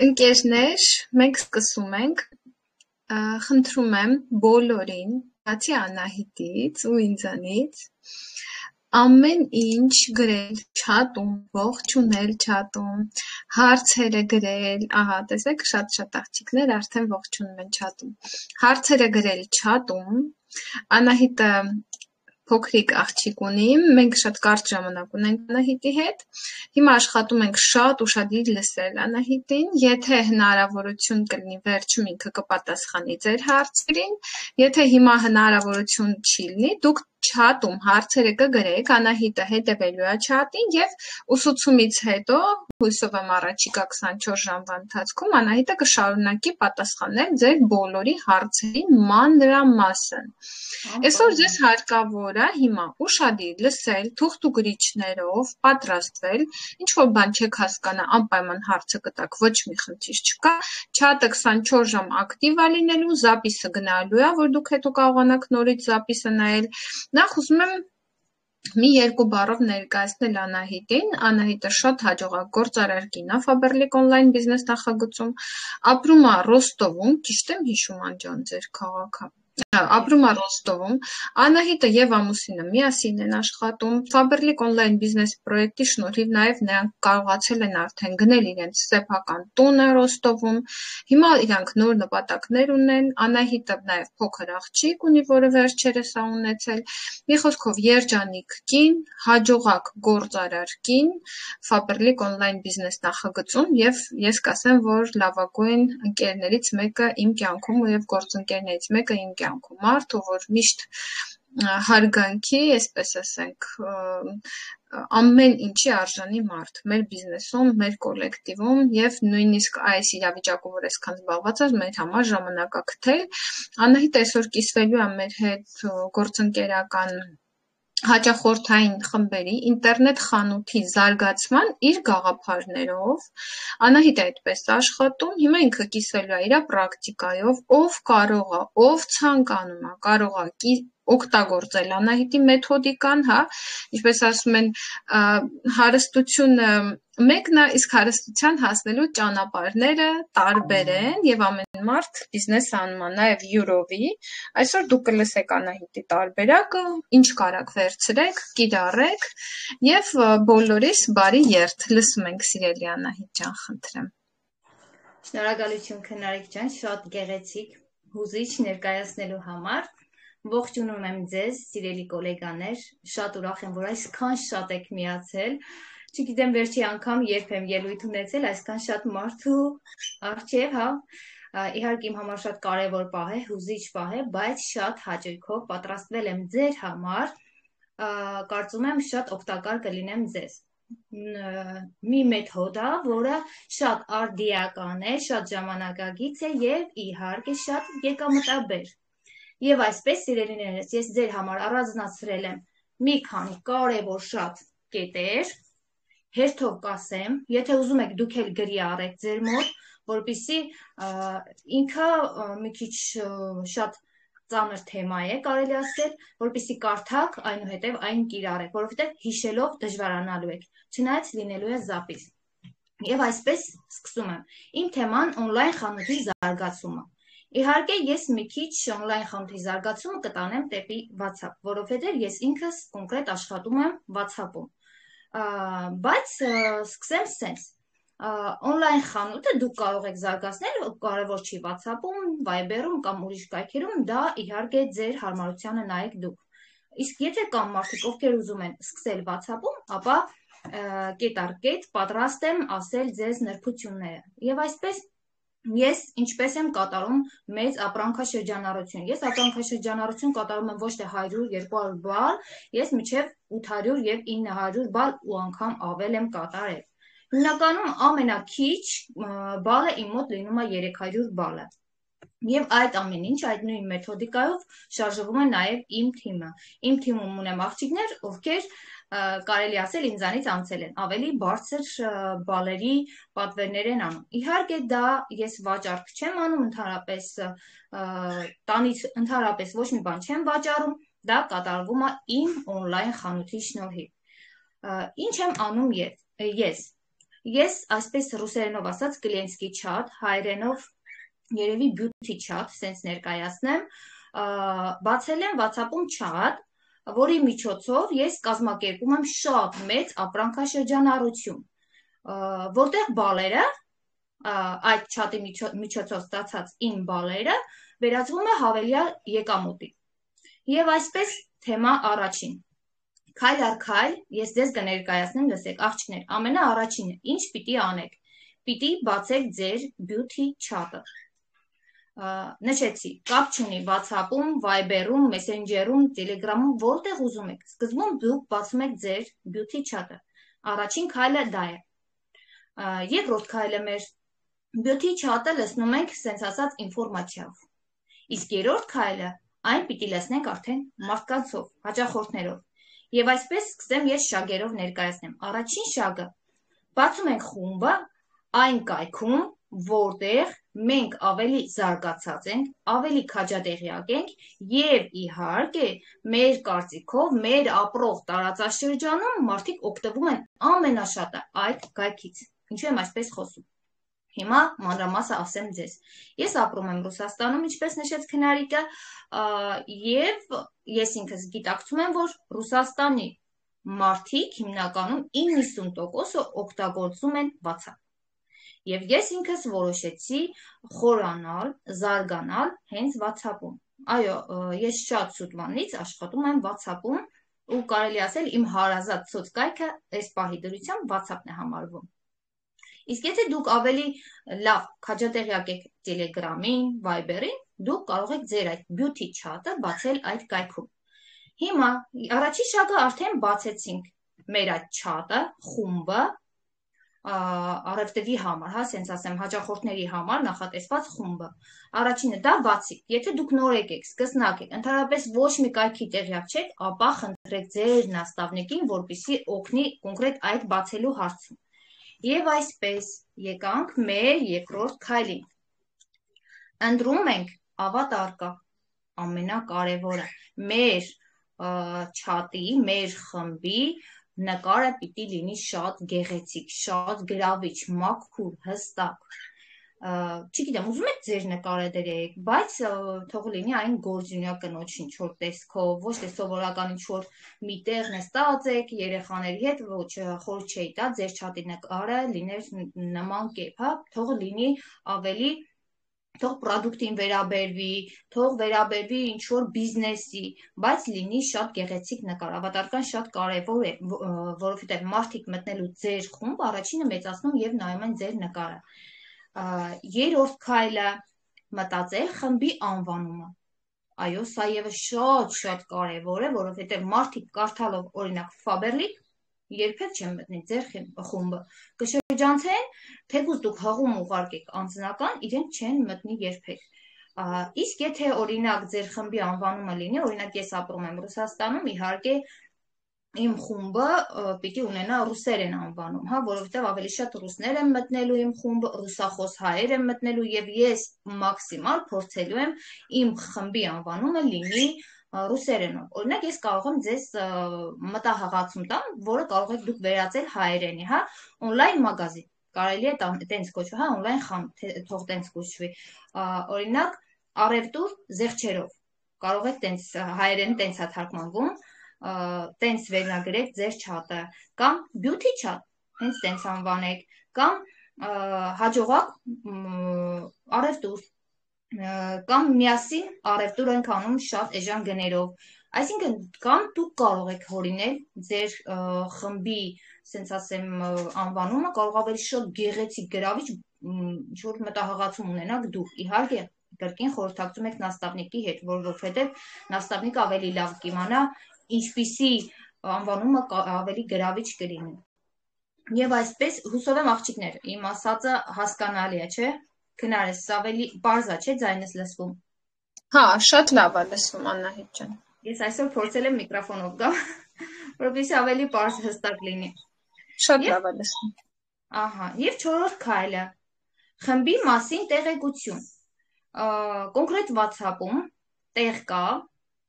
Ընկերներ, մենք սկսում ենք, խնդրում եմ բոլորին, բացի Անահիտից ու ինձանից, ամեն ինչ գրել չաթում, ողջունել չաթում, հարցերը գրել, ահա, տեսեք, շատ աղջիկներ արդեն ողջունում են չաթում, հարցերը գրել չաթում, Անահիտը փոքրիկ աղջիկ ունի, մենք շատ կարճ ժամանակ ունենք Անահիտի հետ, հիմա աշխատում ենք շատ ուշադիր լսել Անահիտին, եթե հնարավորություն կլինի վերջում ինքը կպատասխանի ձեր հարցերին, եթե հիմա հնարավորություն չի լինի, դուք չաթում հարցերը կգրեք, Անահիտը հետևելու է չաթին և ուսուցումից հետո, հույսով եմ առաջիկա 24 ժամվա ընթացքում, Անահիտը կշարունակի պատասխանել ձեր բոլորի հարցերին մանրամասն։ Այսօր ձեզ հարկավոր է հիմա ուշադիր լսել, թուղթուգրիչներով պատրաստվել, ինչ-որ բան չեք հասկանա, անպայման հարցը կտակ, ոչ մի խնդիր չկա, չաթը 24 ժամ ակտիվ է լինելու, զապիսը գնալու է, որ դուք հետո կարողանաք նորից զապիսը նայել, նախ ուզում եմ մի երկու բառով ներկայացնել Անահիտին, Անահիտը շատ հաջողակ գործարար կին է Faberlic online բիզնես նախագծում, ապրում է Ռոստովում, ճիշտ եմ հիշում Անջան ձեր քաղաքը, ապրում է Ռոստովում, Անահիտը և ամուսինը միասին են աշխատում, Faberlic online բիզնես պրոյեկտի շնորհիվ նաև նրանք կարողացել են արդեն գնել իրենց սեփական տունը Ռոստովում, հիմա իրանք նոր նպատակներ ունեն, Անահիտը նաև փոքր աղջիկ ունի, որը վերջերս է ունեցել, մի խոսքով երջանիկ կին, հաջողակ գործարար կին, Faberlic online բիզնես նախագծում և ես կասեմ, որ լավագույն ընկերներից մեկը իմ կյանքում և գործընկերներից մեկը իմ կյանքում մարդը, որ միշտ հարգանքի, այսպես ասենք, ամեն ինչի արժանի մարդ, մեր բիզնեսում, մեր կոլեկտիվում և նույնիսկ այս իրավիճակում, որ այսքան զբաղված է, մեր համար ժամանակ է գտել, Անահիտը այսօր կիսվելու է մեր հետ գործընկերական հաճախորդային խմբերի ինտերնետ խանութի զարգացման իր գաղափարներով, Անահիտը այդպես է աշխատում, հիմա ինքը կիսվելու է իր պրակտիկայով, ով կարող է, ով ցանկանում է, կարող է օգտագործել Անահիտի մեթոդիկան, հա, ինչպես ասում են, հարստությունը մեկն է, իսկ հարստության հասնելու ճանապարհները տարբեր են և ամեն մարդ բիզնես անում է, նաև յուրովի, այսօր դուք կլսեք Անահիտի տարբերակը, ինչ կարաք վերցրեք, կիրառեք և բոլորիս բարի երթ, լսում ենք սիրելի Անահիտ ջան, խնդրեմ։ Շնորհակալություն Քնարիկ ջան, շատ գեղեցիկ, հուզիչ ներկայացնելու համար, ողջունում եմ ձեզ, սիրելի գոլեգաներ, շատ ուրախ եմ, որ այսքան շատ եք միացել, չգիտեմ վերջի անգամ երբ եմ ելույթ ունեցել, այսքան շատ մարդու առջև, հա, իհարկե իմ համար շատ կարևոր պահ է, հուզիչ պահ է, բայց շատ հաճույքով պատրաստվել եմ ձեր համար, կարծում եմ շատ օգտակար կլինեմ ձեզ։ Մի մեթոդ է, որը շատ արդիական է, շատ ժամանակագից է և իհարկե շատ եկամտաբեր։ Եվ այսպես, սիրելիներս, ես ձեր համար առանձնացրել եմ մի քանի կարևոր շատ կետեր, հերթով կասեմ, եթե ուզում եք դուք էլ գրի առեք ձեր մոտ, որպեսզի ինքը մի քիչ շատ ծանր թեմա է, կարելի ասել, որպեսզի կարդաք, այնուհետև այն կիրառեք, որովհետև հիշելով դժվարանալու եք, չնայած լինելու է զապիս։ Եվ այսպես սկսում եմ։ Իմ թեման օնլայն խանութի զարգացումը։ Իհարկե ես մի քիչ օնլայն խանութի զարգացումը կտանեմ դեպի WhatsApp, որովհետև ես ինքս կոնկրետ աշխատում եմ WhatsApp-ում։ Բայց սկսեմ սենց։ Օնլայն խանութը դուք կարող եք զարգացնել, կարևոր չի WhatsApp-ում, Viber-ում կամ ուրիշ կայքերում, դա իհարկե ձեր հարմարությանը նայեք դուք։ Իսկ եթե կան մարդիկ, ովքեր ուզում են սկսել WhatsApp-ում, ապա կետ առ կետ պատրաստ եմ ասել ձեզ նրբությունները։ Եվ այսպես ես ինչպես եմ կատարում մեծ ապրանքաշրջանառություն։ Ես ապրանքաշրջանառություն կատարում եմ ոչ թե 100-200 բալ, ես մինչև 800 և 900 բալ ու անգամ ավել եմ կատարել։ Հիմնականում ամենաքիչ բալը իմ մոտ լինում է 300 բալը։ Եվ այդ ամեն ինչ, այդ նույն մեթոդիկայով շարժվում է նաև իմ թիմը։ Իմ թիմում ունեմ աղջիկներ, ովքեր կարելի ասել ինձանից անցել են, ավելի բարձր բալերի պատվերներ են անում։ Իհարկե դա ես վաճառք չեմ անում, ընդհանրապես տանից ընդհանրապես ոչ մի բան չեմ վաճառում, դա կատարվում է իմ օնլայն խանութի շնորհիվ։ Ինչ եմ անում ես։ Ես այսպես ռուսերենով ասած կլիենտսկի չաթ, հայերենով երևի բյութի չաթ, սենց ներկայացնեմ, բացել եմ WhatsApp-ում չաթ, որի միջոցով ես կազմակերպում եմ շատ մեծ ապրանքաշրջանառություն, որտեղ բալերը, այդ չաթի միջոցով ստացած իմ բալերը վերածվում է հավելյալ եկամուտի։ Եվ այսպես թեմա առաջին։ Քայլ առ քայլ ես ձեզ կներկայացնեմ, լսեք, աղջիկներ, ամենաառաջինը, ինչ պիտի անեք։ Պիտի բացեք ձեր բյութի չաթը։ Նշեցի, կապ չունի WhatsApp-ում, Viber-ում, Messenger-ում, Telegram-ում, որտեղ ուզում եք։ Սկզբում դուք բացում եք ձեր բյութի չաթը։ Առաջին քայլը դա է։ Երկրորդ քայլը մեր բյութի չաթը լցնում ենք սենց ասած ինֆորմացիայով։ Իսկ երրորդ քայլը այն պիտի լցնենք արդեն մարդկանցով, հաճախորդներով։ Եվ այսպես սկսեմ ես շագերով ներկայացնեմ։ Առաջին շագը բացում ենք խումբը այն կայքում, որտեղ մենք ավելի զարգացած ենք, ավելի քաջատեղյակ ենք եւ իհարկե մեր կարծիքով, մեր ապրող տարածաշրջանում մարդիկ օգտվում են ամենաշատը այդ կայքից։ Ինչու եմ այսպես խոսում։ Հիմա մանրամասը ասեմ ձեզ։ Ես ապրում եմ Ռուսաստանում, ինչպես նշեց քնարիկը, եւ ես ինքս գիտակցում եմ, որ Ռուսաստանի մարդիկ հիմնականում 90%-ը օգտագործում են WhatsApp։ Եվ ես ինքս որոշեցի խորանալ, զարգանալ հենց WhatsApp-ում։ Այո, ես շատ շուտվանից աշխատում եմ WhatsApp-ում ու կարելի ասել իմ հարազատ սոցկայքը այս պահի դրությամբ WhatsApp-ն է համարվում։ Իսկ եթե դուք ավելի լավ քաջատեղյակ եք Telegram-ին, Viber-ին, դուք կարող եք ձեր այդ բյութի չաթը բացել այդ կայքում։ Հիմա առաջին շագը արդեն բացեցինք մեր այդ չաթը, խումբը, առևտրի համար, հա, սենց ասեմ, հաճախորդների համար նախատեսված խումբը։ Առաջինը դա բացիկ։ Եթե դուք նորեկ եք, սկսնակ եք, ընդհանրապես ոչ մի կայքի տեղյակ չեք, ապա խնդրեք ձեր նաստավնիկին, որպեսզի օգնի կոնկրետ այդ բացելու հարցում։ Եվ այսպես եկանք մեր երկրորդ քայլին։ Ընտրում ենք ավատարկա, ամենակարևորը, մեր չաթի, մեր խմբի նկարը պիտի լինի շատ գեղեցիկ, շատ գրավիչ, մաքուր, հստակ։ Չգիտեմ, ուզում եք ձեր նկարը դրեք, բայց թող լինի այն գործունյա կնոջ ինչ-որ տեսքով, ոչ թե սովորական ինչ-որ մի տեղ նստած եք երեխաների հետ, ոչ խոր չէի տա, ձեր չաթի նկարը լիներ նման կերպ, հա, թող լինի ավելի, թող պրոդուկտին վերաբերվի, թող վերաբերվի ինչ-որ բիզնեսի, բայց լինի շատ գեղեցիկ նկար, ավատարկան շատ կարևոր է, որովհետև մարդիկ մտնելու ձեր խումբ առաջինը մեծացնում եւ նայում են ձեր նկարը։ Երրորդ քայլը մտածել խմբի անվանումը։ Այո, սա եւս շատ կարևոր է, որովհետեւ մարդիկ կարդալով օրինակ Faberlic երբեք չեն մտնի ձեր խումբը։ Կշրջանցեն, թեկուզ դուք հղում ուղարկեք անձնական, իրենք չեն մտնի երբեք։ Իսկ եթե օրինակ ձեր խմբի անվանումը լինի, օրինակ ես ապրում եմ Ռուսաստանում, իհարկե իմ խումբը պիտի ունենա ռուսերեն անվանում, հա, որովհետև ավելի շատ ռուսներ են մտնելու իմ խումբը, ռուսախոս հայեր են մտնելու եւ ես մաքսիմալ փորձելու եմ իմ խմբի անվանումը լինի ռուսերենով։ Օրինակ ես կարող եմ ձեզ մտահղացում տամ, որը կարող եք դուք վերածել հայերենի, հա, on-line մագազին։ Կարելի է տենց կոչվի, հա, on-line խանութ, թող տենց կոչվի։ Օրինակ առևտուր զեղչերով։ Կարող եք տենց հայերեն տենց է թարգմանվում, տենց վերնագրեք ձեր չաթը, կամ բյութի չաթ, հենց տենց անվանեք, կամ հաջողակ առևտուր, կամ միասին առևտուր ենք անում շատ էժան գներով, այսինքն կամ դուք կարող եք հորինել ձեր խմբի, սենց ասեմ, անվանումը, կարող ավելի շատ գեղեցիկ գրավիչ, ինչ-որ մտահղացում ունենաք դուք, իհարկե կրկին խորհրդակցում եք նաստավնիկի հետ, որովհետև նաստավնիկը ավելի լավ կիմանա ինչպիսի անվանումը ավելի գրավիչ կլինի։ Եվ այսպես հուսով եմ աղջիկներ, իմ ասածը հասկանալի է, չէ՞։ Քնարես, ավելի բարձա չէ ձայնս լսվում։ Հա, շատ լավ է լսվում, Աննահիտ ջան։ Ես այսօր փորձել եմ միկրոֆոնով գալ, որովհետեւ ավելի բարձ հստակ լինի։ Շատ լավ է լսվում։ Ահա, եւ չորրորդ քայլը խմբի մասին տեղեկություն։ Կոնկրետ WhatsApp-ում տեղ կա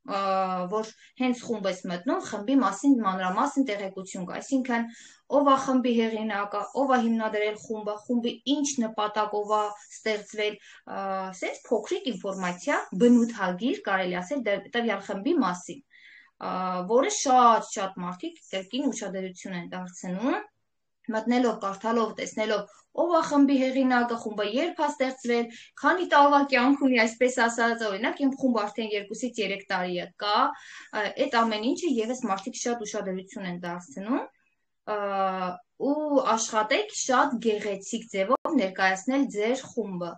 որ հենց խումբ ես մտնում, խմբի մասին մանրամասն տեղեկություն կա, այսինքն ով է խմբի հեղինակը, ով է հիմնադրել խումբը, խումբի ինչ նպատակով է ստեղծվել, ասես փոքրիկ ինֆորմացիա, բնութագիր կարելի ասել տվյալ խմբի մասին, որը շատ մարդիկ կրկին ուշադրություն են դարձնում, մտնելով, կարդալով, տեսնելով ով է խմբի հեղինակը, խումբը երբ է ստեղծվել, քանի տարվա կյանք ունի, այսպես ասած, օրինակ իմ խումբը արդեն 2-ից 3 տարի է կա, այդ ամեն ինչը եւս մարդիկ շատ ուշադրություն են դարձնում ու աշխատեք շատ գեղեցիկ ձևով ներկայացնել ձեր խումբը։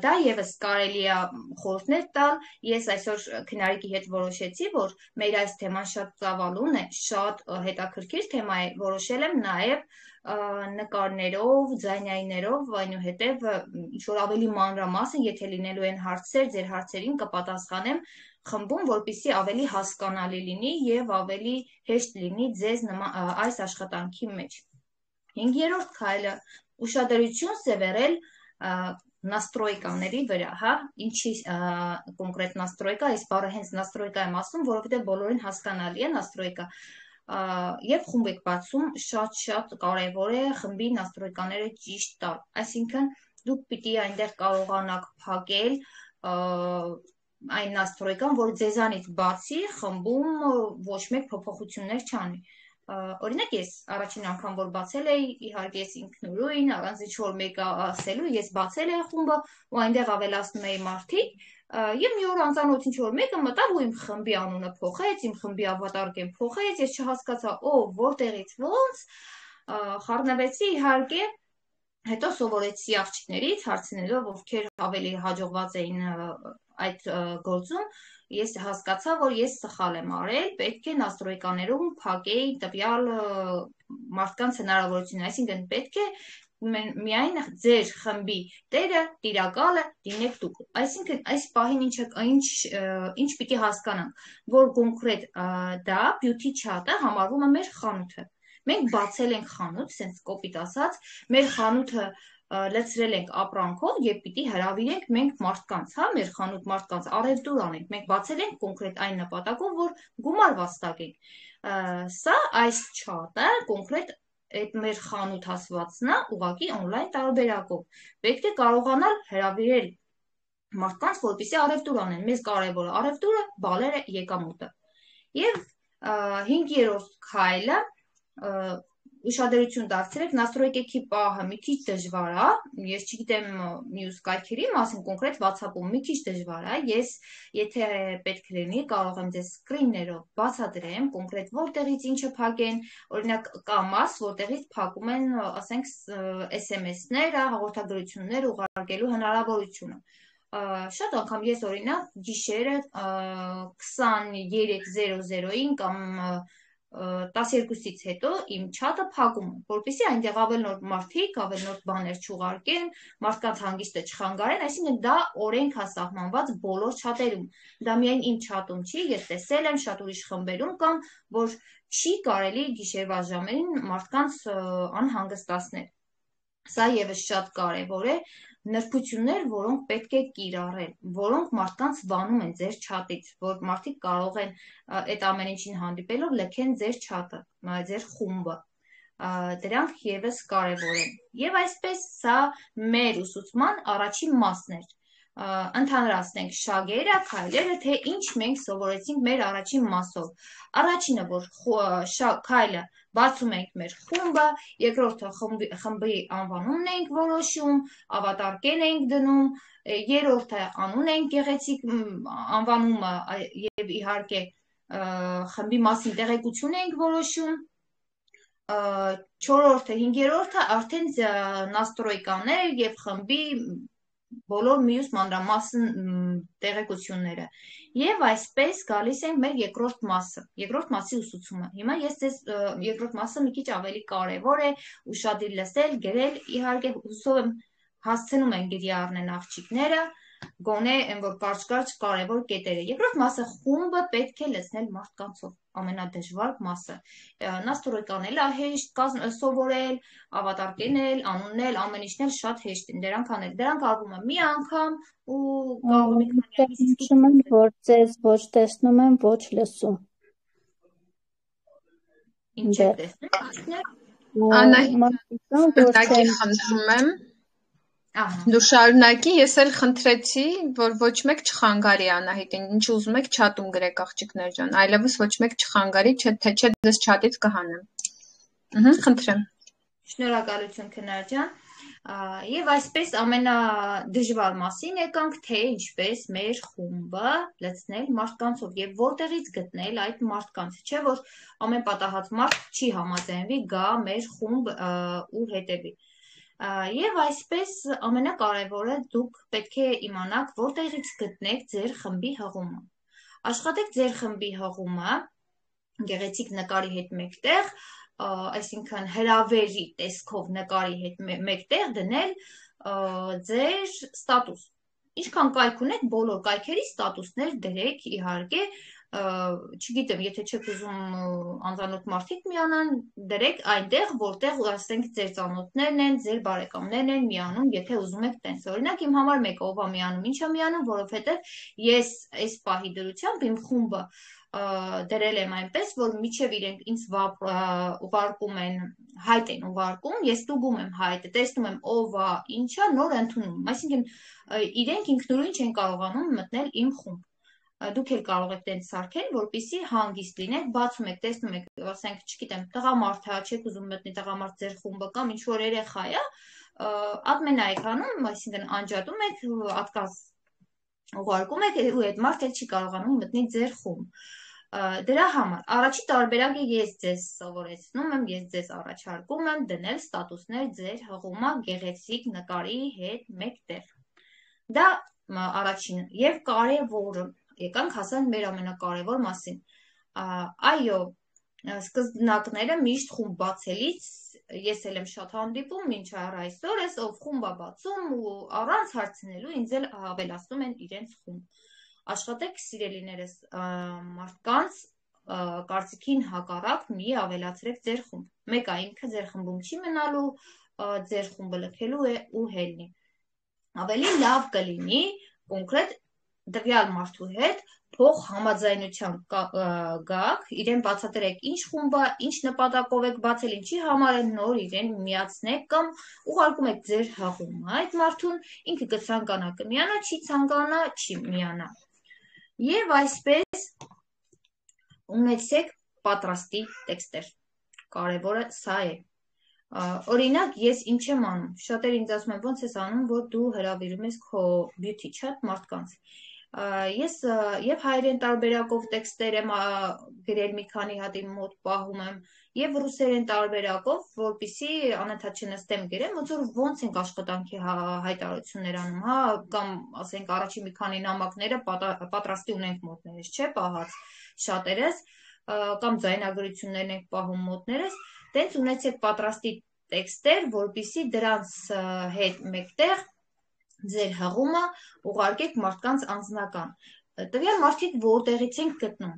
Դա եւս կարելի է խորհուրդներ տալ, ես այսօր քնարիկի հետ որոշեցի, որ մեր այս թեման շատ ծավալուն է, շատ հետաքրքիր թեմա է, որոշել եմ նաեւ նկարներով, ձայնայիններով, այնուհետև ինչ-որ ավելի մանրամասն, եթե լինելու են հարցեր, ձեր հարցերին կպատասխանեմ խմբում, որպեսզի ավելի հասկանալի լինի եւ ավելի հեշտ լինի ձեզ այս աշխատանքի մեջ։ 5-րդ քայլը ուշադրություն սևեռել նաստրոյկաների վրա, հա, ինչի կոնկրետ նաստրոյկա, այս բառը հենց նաստրոյկա եմ ասում, որովհետև բոլորին հասկանալի է նաստրոյկա, եւ խումբ եք բացում, շատ կարևոր է խմբի նաստրոյկաները ճիշտ տալ, այսինքն դուք պիտի այնտեղ կարողանաք փակել այն նաստրոյկան, որ ձեզանից բացի խմբում ոչ մեկ փոփոխություններ չանի։ Օրինակ ես առաջին անգամ որ բացել էի, իհարկե ես ինքնուրույն, առանց ինչ-որ մեկը ասելու, ես բացել էի խումբը ու այնտեղ ավելացնում էի մարդիկ, եւ մի օր անծանոթ ինչ-որ մեկը մտավ ու իմ խմբի անունը փոխեց, իմ խմբի ավատարկեն փոխեց, ես չհասկացա, որտեղից ոնց, խառնվեցի իհարկե, հետո սովորեցի աղջիկներից, հարցնելով, ովքեր ավելի հաջողված էին այդ գործում, ես հասկացա, որ ես սխալ եմ արել, պետք է նաստրոյկաներում փակեի տվյալ մարդկանց հնարավորությունը, այսինքն պետք է միայն ձեր խմբի տերը, տիրակալը դինեք դուք, այսինքն այս պահին ինչ պիտի հասկանանք, որ կոնկրետ դա beauty chat-ը համարվում է մեր խանութը, մենք բացել ենք խանութ, սենց կոպիտ ասած, մեր խանութը լցրել ենք ապրանքով եւ պիտի հրավիրենք մենք մարդկանց, հա, մեր խանութ մարդկանց առևտուր անենք, մենք բացել ենք կոնկրետ այն նպատակով, որ գումար վաստակենք, սա այս chat-ը կոնկրետ այդ մեր խանութ ասվածն է ուղղակի on-line տարբերակով, պետք է կարողանալ հրավիրել մարդկանց, որպեսզի առևտուր անեն, մեզ կարևոր է առևտուրը, բալերը, եկամուտը, եւ 5-րդ քայլը ուշադրություն դարձրեք, նաստրոյկեքի պահը մի քիչ դժվար է, ես չգիտեմ մյուս կայքերի մասին, կոնկրետ WhatsApp-ում մի քիչ դժվար է, ես եթե պետք լինի, կարող եմ ձեզ սկրիններով բացատրեմ, կոնկրետ որտեղից ինչը փակեն, օրինակ կա մաս, որտեղից փակում են, ասենք, SMS-ներ, հաղորդագրություններ ուղարկելու հնարավորությունը։ Շատ անգամ ես օրինակ գիշերը 23:00-ին կամ 12-ից հետո իմ չաթը փակում եմ, որպեսզի այնտեղ ավելնորդ մարդիկ, ավելնորդ բաներ չուղարկեն, մարդկանց հանգիստը չխանգարեն, այսինքն դա օրենք է սահմանված բոլոր չաթերում, դա միայն իմ չաթում չի, ես տեսել եմ շատ ուրիշ խմբերում կամ, որ չի կարելի գիշերվա ժամերին մարդկանց անհանգստացնել, սա եւս շատ կարեւոր է, նրբություններ, որոնք պետք է կիրառել, որոնք մարդկանց վանում են ձեր չաթից, որ մարդիկ կարող են այդ ամեն ինչին հանդիպելով լքեն ձեր չաթը, ձեր խումբը, դրանք եւս կարեւոր են, եւ այսպես սա մեր ուսուցման առաջին մասն էր, ընդհանրացնենք շագերը, քայլերը, թե ինչ մենք սովորեցինք մեր առաջին մասով, առաջինը, որ քայլը բացում ենք մեր խումբը, երկրորդը խմբի անվանումն ենք որոշում, ավատարկեն ենք դնում, երրորդը անուն ենք գեղեցիկ անվանումը եւ իհարկե խմբի մասին տեղեկություն ենք որոշում, 4-րդը, 5-րդը արդեն նաստրոյկաներ եւ խմբի բոլոր մյուս մանրամասն տեղեկությունները եւ այսպես գալիս ենք մեր երկրորդ մասի ուսուցումը, հիմա ես ձեզ երկրորդ մասը մի քիչ ավելի կարեւոր է, ուշադիր լսել, գրել, իհարկե հուսով եմ հասցնում են գրի առնեն աղջիկները, Գոնե այն որ կարճ կարևոր կետերը։ Երկրորդ մասը խումբը պետք է լցնել մարդկանցով, ամենադժվար մասը։ Նաստուրականել, հեշտ սովորել, ավատարկել, անուննել, ամեն ինչն էլ շատ հեշտ են, դրանք անել։ Դրանք արվում է մի անգամ ու կարող է մի քանի ամիս Ճանաչում եմ, որ ձեզ ոչ տեսնում եմ, ոչ լսում։ Ինչ եք տեսնում։ Շնորհակալ խնդրում եմ։ Դու շարունակի, ես էլ խնդրեցի, որ ոչ մեկ չխանգարի Անահիտին, ինչ ուզում եք չաթում գրեք աղջիկներ ջան, այլևս ոչ մեկ չխանգարի, թե չէ դες չաթից կհանեմ։ Խնդրեմ։ Շնորհակալություն Քնար ջան։ Եվ այսպես ամենադժվար մասին եկանք, թե ինչպես մեր խումբը լցնել մարդկանցով եւ որտեղից գտնել այդ մարդկանց, չէ՞ որ ամեն պատահած մարդ չի համաձայնվի գա մեր խումբ ու հետևի։ Եվ այսպես ամենակարևորը դուք պետք է իմանաք որտեղից գտնեք ձեր խմբի հղումը։ Աշխատեք ձեր խմբի հղումը գեղեցիկ նկարի հետ մեկտեղ, այսինքն հրավերի տեսքով նկարի հետ մեկտեղ դնել ձեր ստատուս։ Ինչքան կայք ունեք, բոլոր կայքերի ստատուսներ դրեք, իհարկե, չգիտեմ, եթե չեք ուզում անծանոթ մարդիկ միանան, դրեք այնտեղ, որտեղ ասենք ձեր ծանոթներն են, ձեր բարեկամներն են միանում, եթե ուզում եք տենց։ Օրինակ իմ համար մեկը ով է միանում, ինչ է միանում, որովհետև ես այս պահի դրությամբ իմ խումբը դրել եմ այնպես, որ միջև իրենք ինձ ուղարկում են, հայտ են ուղարկում, ես ստուգում եմ հայտը, տեսնում եմ ով է, ինչա, նոր ընդունում։ Այսինքն իրենք ինքնուրույն չեն կարողանում մտնել իմ խումբ։ Դուք էլ կարող եք տենց սարքել, որպեսզի հանգիստ լինեք, բացում եք, տեսնում եք, ասենք, չգիտեմ, տղամարդ է, չեք ուզում մտնի տղամարդ ձեր խումբը կամ ինչ որ երեխա է, admin-ա եք անում, այսինքն անջատում եք, ատկազ ուղարկում եք ու այդ մարդը չի կարողանում մտնի ձեր խումբ։ Դրա համար առաջի տարբերակը ես ձեզ սովորեցնում եմ, ես ձեզ առաջարկում եմ դնել ստատուսներ ձեր հղումը գեղեցիկ նկարի հետ մեկտեղ։ Դա առաջինը եւ կարևորը, եկանք հասանք մեր ամենակարևոր մասին։ Այո, սկզբնակները միշտ խումբ բացելիս ես էլ եմ շատ հանդիպում, մինչ այսօր ես ով խումբ է բացում ու առանց հարցնելու ինձ էլ ավելացնում են իրենց խումբ։ Աշխատեք սիրելիներս մարդկանց կարծիքին հակառակ մի ավելացրեք ձեր խումբ։ Մեկը ինքը ձեր խմբում չի մնալու, ձեր խումբը լքելու է ու հելնի։ Ավելի լավ կլինի կոնկրետ տվյալ մարդու հետ փող համաձայնության գաք, իրեն բացատրեք ինչ խումբ է, ինչ նպատակով եք բացել, ինչի համար է նոր իրեն միացնեք կամ ուղարկում եք ձեր հղումը այդ մարդուն, ինքը կցանկանա կմիանա, չի ցանկանա, չի միանա։ Եվ այսպես ունեցեք պատրաստի տեքստեր, կարևորը սա է։ Օրինակ ես ինչ եմ անում, շատերը ինձ ասում են ոնց ես անում, որ դու հրավիրում ես քո beauty chat մարդկանց։ Ես եւ հայերեն տարբերակով տեքստեր եմ գրել մի քանի հատ իմ մոտ պահում եմ եւ ռուսերեն տարբերակով, որպեսզի անընդհատ չնստեմ գրեմ, ոնց ենք աշխատանքի հայտարարություններ անում, հա, կամ ասենք առաջի մի քանի նամակները պատրաստի ունենք մոտներս, չէ՞, պահած շատերս, կամ ձայնագրություններն ենք պահում մոտներս, տենց ունեցեք պատրաստի տեքստեր, որպեսզի դրանց հետ մեկտեղ ձեր հղումը ուղարկեք մարդկանց անձնական։ Տվյալ մարդիկ որտեղից ենք գտնում,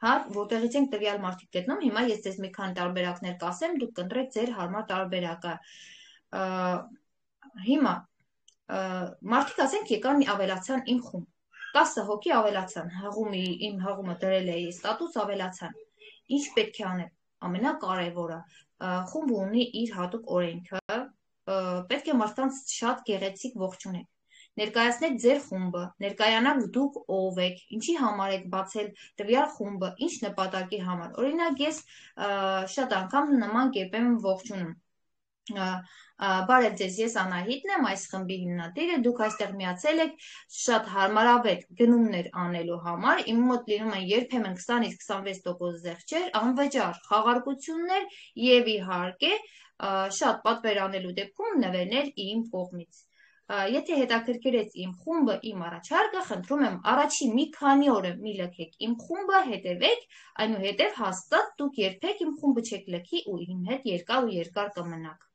հա, որտեղից ենք տվյալ մարդիկ գտնում, հիմա ես ձեզ մի քանի տարբերակներ կասեմ, դուք կընտրեք ձեր հարմար տարբերակը։ Հիմա մարդիկ ասենք եկան ավելացան իմ խումբ, 10 հոգի ավելացան, իմ հղումը դրել էի ստատուս ավելացան։ Ինչ պետք է անել։ Ամենակարևորը, խումբը ունի իր հատուկ օրենքը, պետք է մարդկանց շատ գեղեցիկ ողջունեք։ Ներկայացնեք ձեր խումբը, ներկայանաք դուք ով եք, ինչի համար եք բացել տվյալ խումբը, ինչ նպատակի համար։ Օրինակ ես շատ անգամ նման կերպ եմ ողջունում։ Բարև ձեզ, ես Անահիտն եմ, այս խմբի հիմնադիրը, դուք այստեղ միացել եք շատ հարմարավետ գնումներ անելու համար, իմ մոտ լինում են երբեմն 20-ից 26% զեղչեր, անվճար խաղարկություններ եւ իհարկե շատ պատվեր անելու դեպքում նվերներ իմ կողմից։ Եթե հետաքրքրեց իմ խումբը, իմ առաջարկը, խնդրում եմ առաջին մի քանի օրը մի լքեք իմ խումբը, հետևեք, այնուհետև հաստատ դուք երբեք իմ խումբը չեք լքի ու իմ հետ երկար ու երկար կմնաք։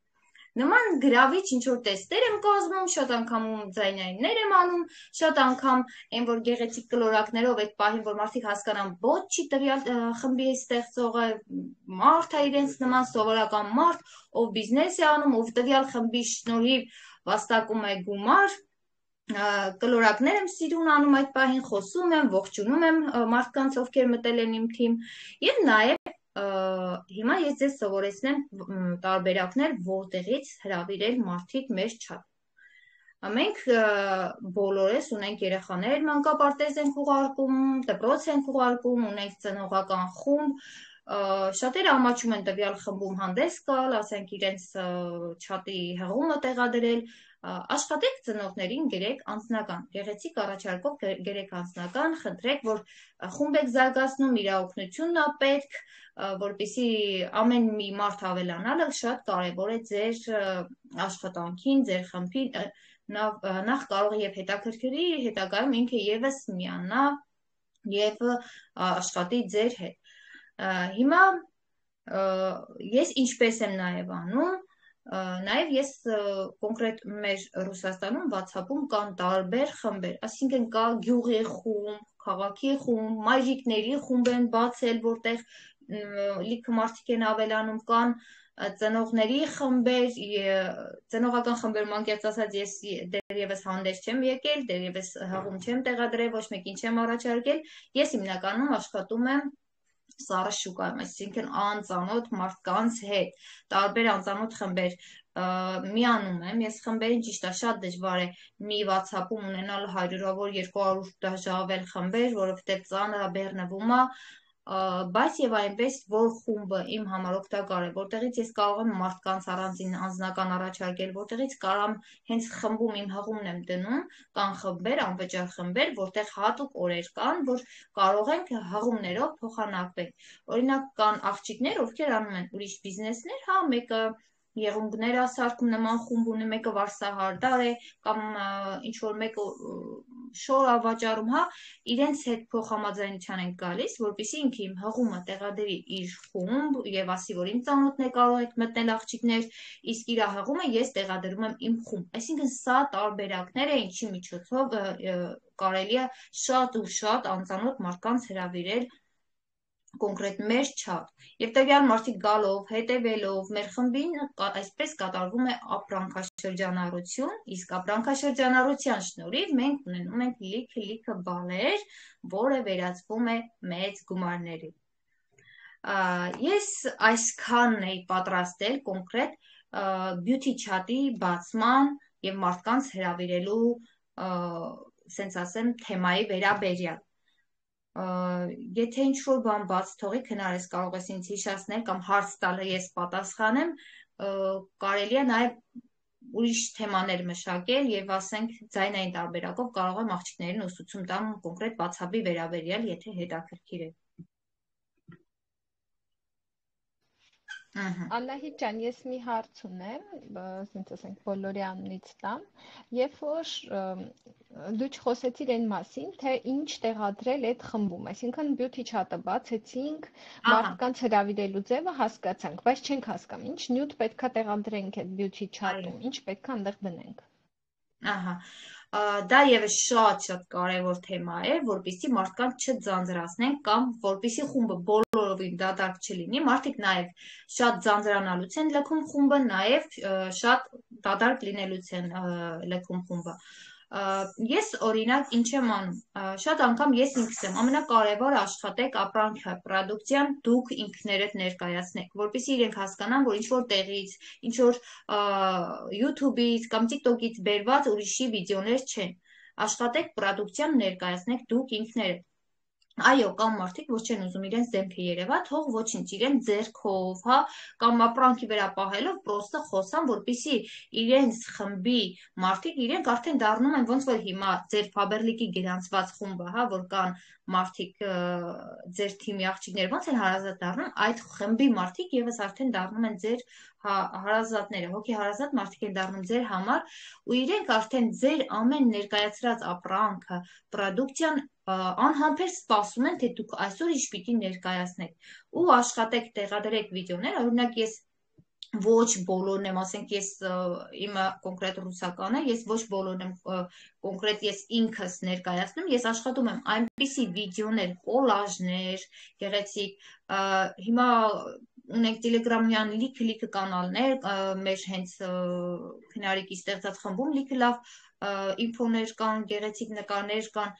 Նման գրավիչ ինչ-որ տեստեր եմ կազմում, շատ անգամ ձայնայիններ եմ անում, շատ անգամ այն որ գեղեցիկ կլորակներով այդ պահին, որ մարդիկ հասկանան, ոչ չի տվյալ խմբի ստեղծողը, մարդ է իրենց նման սովորական մարդ, ով բիզնես է անում, ով տվյալ խմբի շնորհիվ վաստակում է գումար, կլորակներ եմ սիրուն անում այդ պահին, խոսում եմ, ողջունում եմ մարդկանց, ովքեր մտել են իմ թիմ, եւ նաեւ հիմա ես ձեզ սովորեցնեմ տարբերակներ, որտեղից հրավիրել մարդիկ մեր չաթ։ Մենք բոլորս ունենք երեխաներ, մանկապարտեզ ենք ուղարկում, դպրոց ենք ուղարկում, ունենք ծնողական խումբ, շատերը ամաչում են տվյալ խմբում հանդես գալ, ասենք իրենց չաթի հղումը տեղադրել, աշխատեք ծնողներին գրեք անձնական, գեղեցիկ առաջարկով գրեք անձնական, խնդրեք, որ խումբ եք զարգացնում, իր օգնությունն է պետք, որպեսզի ամեն մի մարդ ավելանալը շատ կարևոր է ձեր աշխատանքին, ձեր խմբին, նախ կարող է եւ հետաքրքրի, հետագայում ինքը եւս միանա եւ աշխատի ձեր հետ։ Հիմա ես ինչպես եմ նաեւ անում, Նաև ես կոնկրետ մեր Ռուսաստանում WhatsApp-ում կան տարբեր խմբեր, այսինքն կա գյուղի խումբ, քաղաքի խումբ, մայրիկների խումբ են բացել, որտեղ լիքը մարդիկ են ավելանում, կան ծնողների խմբեր, ծնողական խմբեր անկեղծ ասած ես դեռևս հանդես չեմ եկել, դեռևս հաղում չեմ տեղադրել, ոչ մեկին չեմ առաջարկել, ես հիմնականում աշխատում եմ սառը շուկայում, այսինքն անծանոթ մարդկանց հետ, տարբեր անծանոթ խմբեր միանում եմ, ես խմբերին ճիշտ է շատ դժվար է մի WhatsApp-ում ունենալ 100-ավոր 200 դաժավել խմբեր, որովհետև ծանր բեռնվում է, բայց եւ այնպես որ խումբը իմ համար օգտակար է, որտեղից ես կարող եմ մարդկանց առանձին անձնական առաջարկել, որտեղից կարամ հենց խմբում իմ հղումն եմ դնում, կան խմբեր, անվճար խմբեր, որտեղ հատուկ օրեր կան, որ կարող ենք հղումներով փոխանակվել։ Օրինակ կան աղջիկներ, ովքեր անում են ուրիշ բիզնեսներ, հա, մեկը եղունգներ է սարքում նման խումբ ունի, մեկը վարսահարդար է, կամ ինչ-որ մեկը շոր է վաճառում, հա, իրենց հետ փոխհամաձայնության են գալիս, որպեսզի ինքը իմ հղումը տեղադրի իր խումբ եւ ասի, որ իմ ծանոթն է, կարող եք մտնել աղջիկներ, իսկ իր հղումը ես տեղադրում եմ իմ խումբ։ Այսինքն սա տարբերակներ է, ինչի միջոցով կարելի է շատ ու շատ անծանոթ մարդկանց հրավիրել կոնկրետ մեր չաթ եւ տվյալ մարդիկ գալով, հետևելով մեր խմբին այսպես կատարվում է ապրանքաշրջանառություն, իսկ ապրանքաշրջանառության շնորհիվ մենք ունենում ենք լիքը բաներ, որը վերածվում է մեծ գումարների։ Ես այսքանն էի պատրաստել կոնկրետ beauty chat-ի բացման եւ մարդկանց հրավիրելու, ասենց ասեմ, թեմայի վերաբերյալ։ Եթե ինչ-որ բան բաց թողի, քնարես կարող ես ինձ հիշացնել կամ հարց տալ ես պատասխանեմ, կարելի է նաև ուրիշ թեմաներ մշակել եւ ասենք ձայնային տարբերակով կարող եմ աղջիկներին ուսուցում տամ կոնկրետ WhatsApp-ի վերաբերյալ, եթե հետաքրքիր է։ Անահիտ ջան, ես մի հարց ունեմ, ասենք ասենք բոլորի անունից տամ, երբ որ դու չխոսեցիր այն մասին, թե ինչ տեղադրել այդ խմբում, այսինքն beauty chat-ը բացեցինք, մարդկանց հրավիրելու ձևը հասկացանք, բայց չենք հասկանում, ինչ նյութ պետքա տեղադրենք այդ beauty chat-ում, ինչ պետքա այնտեղ դնենք։ Ահա, դա եւս շատ կարևոր թեմա է, որպեսզի մարդկանց չձանձրացնենք կամ որպեսզի խումբը բոլորովին դատարկ չլինի, մարդիկ նաեւ շատ ձանձրանալուց են լքում խումբը, նաեւ շատ դատարկ լինելուց են լքում խումբը։ Ես օրինակ ինչ եմ անում, շատ անգամ ես ինքս եմ, ամենակարևորը աշխատեք ապրանքը, պրոդուկցիան դուք ինքներդ ներկայացնեք, որպեսզի իրենք հասկանան, որ ինչ-որ տեղից, ինչ-որ YouTube-ից կամ TikTok-ից բերված ուրիշի վիդեոներ չեն, աշխատեք պրոդուկցիան ներկայացնեք դուք ինքներդ։ Այո, կամ մարդիկ ոչ չեն ուզում իրենց դեմքը երևա, թող ոչինչ, իրեն ձեռքով, հա, կամ ապրանքի վրա պահելով պրոստը խոսան, որպեսզի իրենց խմբի մարդիկ իրենք արդեն դառնում են ոնց որ հիմա ձեր Faberlic-ի գրանցված խումբը, հա, որ կան մարդիկ ձեր թիմի աղջիկները ոնց են հարազատ դառնում, այդ խմբի մարդիկ եւս արդեն դառնում են ձեր հարազատները, հոգի հարազատ մարդիկ են դառնում ձեր համար ու իրենք արդեն ձեր ամեն ներկայացրած ապրանքը, պրոդուկցիան անհամբեր սպասում են, թե դուք այսօր ինչ պիտի ներկայացնեք ու աշխատեք տեղադրեք վիդեոներ, օրինակ ես ոչ բոլորն եմ, ասենք ես իմը կոնկրետ ռուսական է, ես ոչ բոլորն եմ կոնկրետ ես ինքս ներկայացնում, ես աշխատում եմ այնպիսի վիդեոներ, կոլաժներ, գեղեցիկ, հիմա ունենք Telegram-յան լիքը կանալներ, մեր հենց քնարիկի ստեղծած խմբում լիքը լավ ինֆոներ կան, գեղեցիկ նկարներ կան,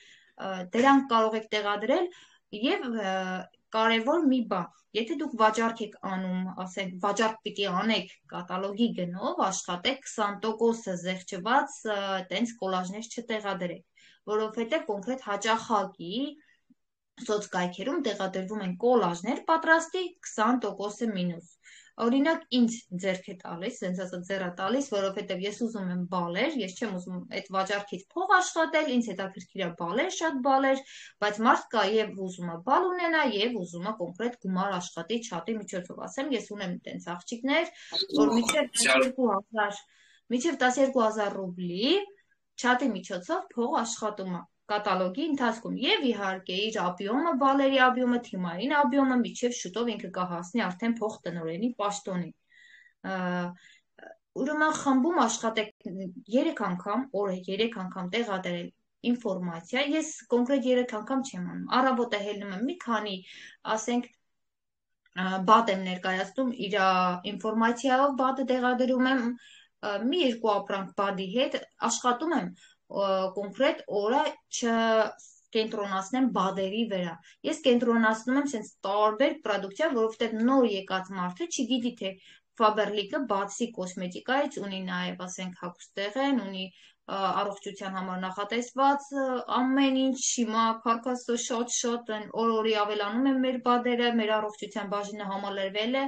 դրանք կարող եք տեղադրել եւ կարևոր մի բան, եթե դուք վաճառք եք անում, ասենք վաճառք պիտի անեք կատալոգի գնով, աշխատեք 20%-ը զեղչված տենց կոլաժներ չտեղադրեք, որովհետեւ կոնկրետ հաճախակի սոցկայքերում տեղադրվում են կոլաժներ պատրաստի 20%-ը մինուս։ Օրինակ ինձ ձեռք է տալիս, sense ասած ձեռա տալիս, որովհետև ես ուզում եմ բալեր, ես չեմ ուզում այդ վաճառքից փող աշխատել, ինձ հետաքրքիր է բալեր, շատ բալեր, բայց մարդ կա եւ ուզում է բալ ունենա եւ ուզում է կոնկրետ գումար աշխատի չաթի միջոցով, ասեմ, ես ունեմ այդպես աղջիկներ, որ մինչև 12000 ռուբլի չաթի միջոցով փող աշխատում է կատալոգի ընթացքում եւ իհարկե իր աբյոմը, բալերի աբյոմը, թիմային աբյոմը միջև շուտով ինքը կհասնի արդեն փող տնօրենի պաշտոնի։ Ուրեմն խմբում աշխատեք 3 անգամ, օրը 3 անգամ տեղադրել ինֆորմացիա, ես կոնկրետ 3 անգամ չեմ անում։ Առավոտը հելնում եմ մի քանի, ասենք, բադ եմ ներկայացնում իր ինֆորմացիայով, բադը տեղադրում եմ, մի երկու ապրանք բադի հետ աշխատում եմ կոնկրետ օրը չկենտրոնացնեմ բադերի վրա։ Ես կենտրոնացնում եմ sense տարբեր պրոդուկցիա, որովհետև նոր եկած մարդը չգիտի թե Faberlic-ը բացի կոսմետիկայից ունի նաև, ասենք, հագուստեղեն, ունի առողջության համար նախատեսված ամեն ինչ, հիմա քարկասը շատ օր-օրի ավելանում են մեր բադերը, մեր առողջության բաժինը համալրվել է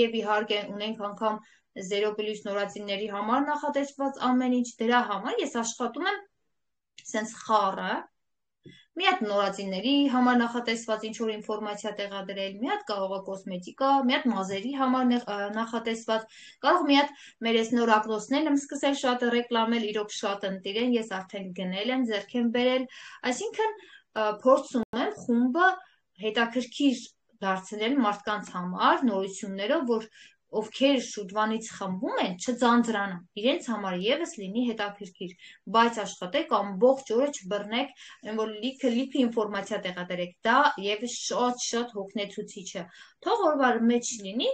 եւ իհարկե ունենք անգամ 0+ նորածինների համար նախատեսված ամեն ինչ, դրա համար ես աշխատում եմ sense խառը, մի հատ նորածինների համար նախատեսված ինչ որ ինֆորմացիա տեղադրել, մի հատ կարող է կոսմետիկա, մի հատ մազերի համար նախատեսված, կարող մի հատ մեր այս նոր ակնոցներն եմ սկսել շատ ռեկլամել, իրոք շատ ընտիր են, ես արդեն գնել եմ, ձեռք եմ բերել, այսինքն փորձում եմ խումբը հետաքրքիր դարձնել մարդկանց համար նորություններով, որ ովքեր շուտվանից խմբում են, չձանձրանան, իրենց համար եւս լինի հետաքրքիր, բայց աշխատեք ամբողջ օրը չբռնեք, որ լիքը ինֆորմացիա տեղադրեք, դա եւս շատ հոգնեցուցիչ է, թող օրվա մեջ լինի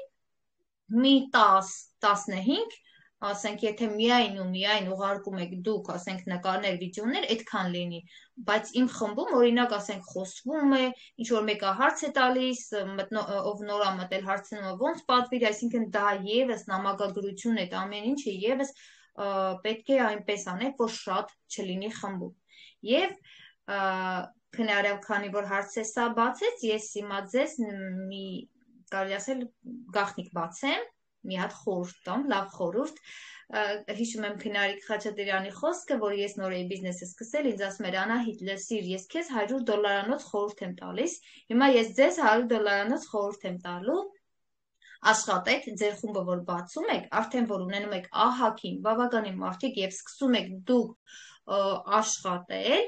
մի 10-15, ասենք, եթե միայն ուղարկում եք դուք, ասենք, նկարներ, վիդեոներ, այդքան լինի, բայց իմ խմբում, օրինակ, ասենք, խոսվում է, ինչ որ մեկը հարց է տալիս, ով նոր է մտել հարցնում է ոնց պատվիր, այսինքն դա եւս նամակագրություն է, ամեն ինչը եւս պետք է այնպես անեք, որ շատ չլինի խմբում։ Եվ քնարել, քանի որ հարցը սա բացեց, ես հիմա ձեզ մի կարելի ասել գաղտնիք բացեմ, մի հատ խորհուրդ տամ, լավ խորհուրդ, հիշում եմ Քնարիկ Խաչատրյանի խոսքը, որ ես նոր էի բիզնեսը սկսել, ինձ ասում էր Անահիտ, լսիր, ես քեզ $100 խորհուրդ եմ տալիս, հիմա ես ձեզ $100 խորհուրդ եմ տալու, աշխատեք, ձեր խումբը որ բացում եք, արդեն որ ունենում եք ահագին, բավականին մարդիկ եւ սկսում եք դուք աշխատել,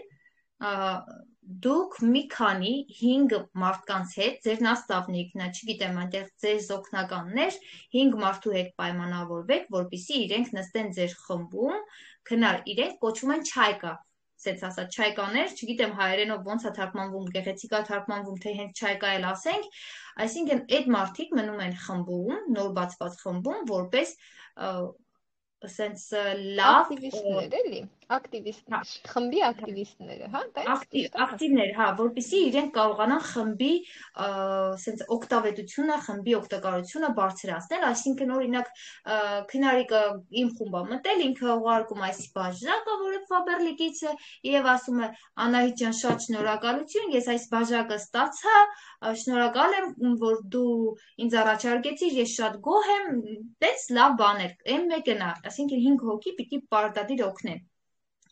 դուք մի քանի 5 մարդկանց հետ, ձեր նաստավնիկն է, չգիտեմ, այնտեղ ձեր օգնականներ, 5 մարդու հետ պայմանավորվեք, որպեսզի իրենք նստեն ձեր խմբում, քնար, իրենք կոչվում են չայկա, ասենց ասած չայկաներ, չգիտեմ հայերենով ոնց է թարգմանվում, գեղեցիկ է թարգմանվում, թե հենց չայկա էլ ասենք, այսինքն այդ մարդիկ մնում են խմբում, նոր բացված խմբում, որպես ասենց լավ ակտիվիստներ էլի, ակտիվիստներ, խմբի ակտիվիստները, հա, ակտիվներ, հա, որպեսզի իրենք կարողանան խմբի ասենց օգտավետությունը, խմբի օգտակարությունը բարձրացնել, այսինքն օրինակ Քնարիկը իմ խումբը մտել, ինքը ուղարկում այս բաժակը, որը Faberlic-ից է, եւ ասում է Անահիտ ջան, շատ շնորհակալություն, ես այս բաժակը ստացա, շնորհակալ եմ, որ դու ինձ առաջարկեցիր, ես շատ գոհ եմ, դες լավ բաներ, M1-ն է, այսինքն 5 հոգի պիտի պարտադիր օգնեն,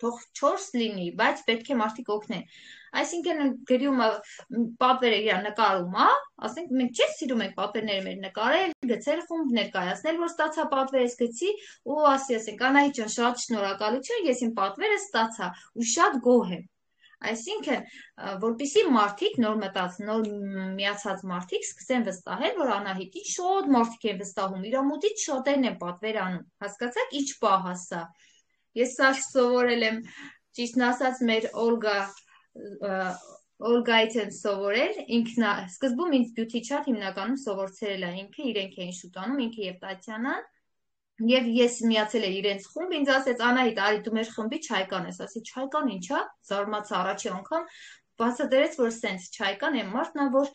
թող 4 լինի, բայց պետք է մարդիկ օգնեն, այսինքն գրումը պատվերը իր նկարում է, ասենք մենք չէ սիրում ենք պատվերները մեր նկարել, գցել խումբ, ներկայացնել, որ ստացա պատվերս գցի ու ասենք Անահիտ ջան, շատ շնորհակալություն, ես իմ պատվերը ստացա ու շատ գոհ եմ, Այսինքն, որպեսզի մարդիկ նոր մտած, նոր միացած մարդիկ սկսեն վստահել, որ Անահիտին շատ մարդիկ են վստահում, իր մոտից շատերն են պատվեր անում։ Հասկացաք, ինչ պահ է սա։ Ես սա սովորել եմ, ճիշտն ասած, մեր Օլգայից եմ սովորել, ինքն սկզբում ինձ բյութի չաթ հիմնականում սովորցրել է ինքը, իրենք էին շուտ անում, ինքը եւ Տատյանան։ Եվ ես միացել եմ իրենց խումբ, ինձ ասեց Անահիտ, արի դու մեր խմբի Չայկան ես, ասի Չայկան ինչա, զարմացա առաջի անգամ, բացատրեց, որ սենց Չայկան է մարդն է, որ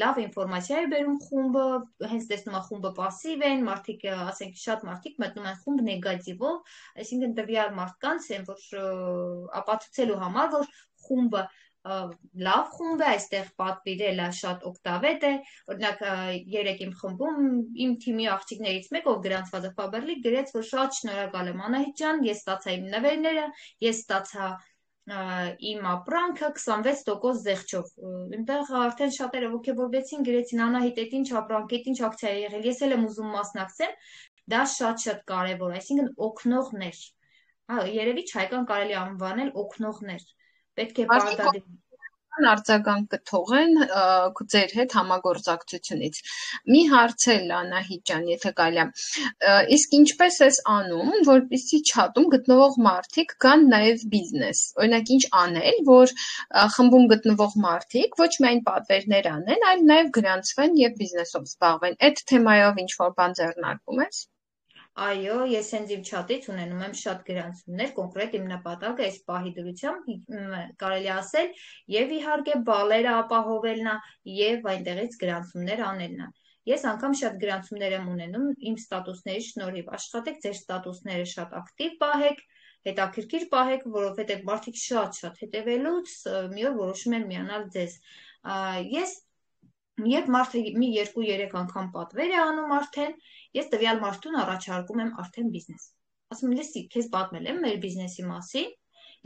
լավ ինֆորմացիա է բերում խումբը, հենց տեսնում է խումբը պասիվ են, մարդիկ, ասենք շատ մարդիկ մտնում են խումբ նեգատիվով, այսինքն տվյալ մարդկանց են, որ ապացուցելու համար, որ խումբը լավ խումբ է, այստեղ պատվիրելը շատ օգտավետ է, օրինակ երեք իմ խմբում իմ թիմի աղջիկներից մեկ, ով գրանցված է Faberlic, գրեց, որ շատ շնորհակալ եմ Անահիտ ջան, ես ստացա իմ նվերները, ես ստացա իմ ապրանքը 26% զեղչով։ Այնտեղ արդեն շատերը ոգևորվեցին, գրեցին Անահիտ, այդ ինչ ապրանք, այդ ինչ ակցիա է եղել, ես էլ եմ ուզում մասնակցեմ, դա շատ կարևոր, այսինքն օգնողներ։ Երևի Չայկան կարելի անվանել օգնողներ։ Պետք է պարտադիր արձագանք կթողեն ձեր հետ համագործակցությունից։ Մի հարց էլ Անահիտ ջան, եթե կարելի է։ Իսկ ինչպես ես անում, որպեսզի չաթում գտնվող մարդիկ կան նաև բիզնես։ Օրինակ ինչ անել, որ խմբում գտնվող մարդիկ ոչ միայն պատվերներ անեն, այլ նաև գրանցվեն եւ բիզնեսով զբաղվեն։ Այդ թեմայով ինչ որ բան ձեռնարկում ես։ Այո, ես հենց իմ չաթից ունենում եմ շատ գրանցումներ, կոնկրետ իմ նպատակը այս պահի դրությամբ կարելի ասել եւ իհարկե բալերը ապահովելն է եւ այնտեղից գրանցումներ անելն է։ Ես անգամ շատ գրանցումներ եմ ունենում իմ ստատուսների շնորհիվ։ Աշխատեք ձեր ստատուսները շատ ակտիվ պահեք, հետաքրքիր պահեք, որովհետեւ մարդիկ շատ հետևելուց մի օր որոշում են միանալ ձեզ։ Ես Երբ մարդը մի 2-3 անգամ պատվեր է անում արդեն, ես տվյալ մարդուն առաջարկում եմ արդեն բիզնես։ Ասում եմ, լսի, քեզ պատմել եմ մեր բիզնեսի մասին։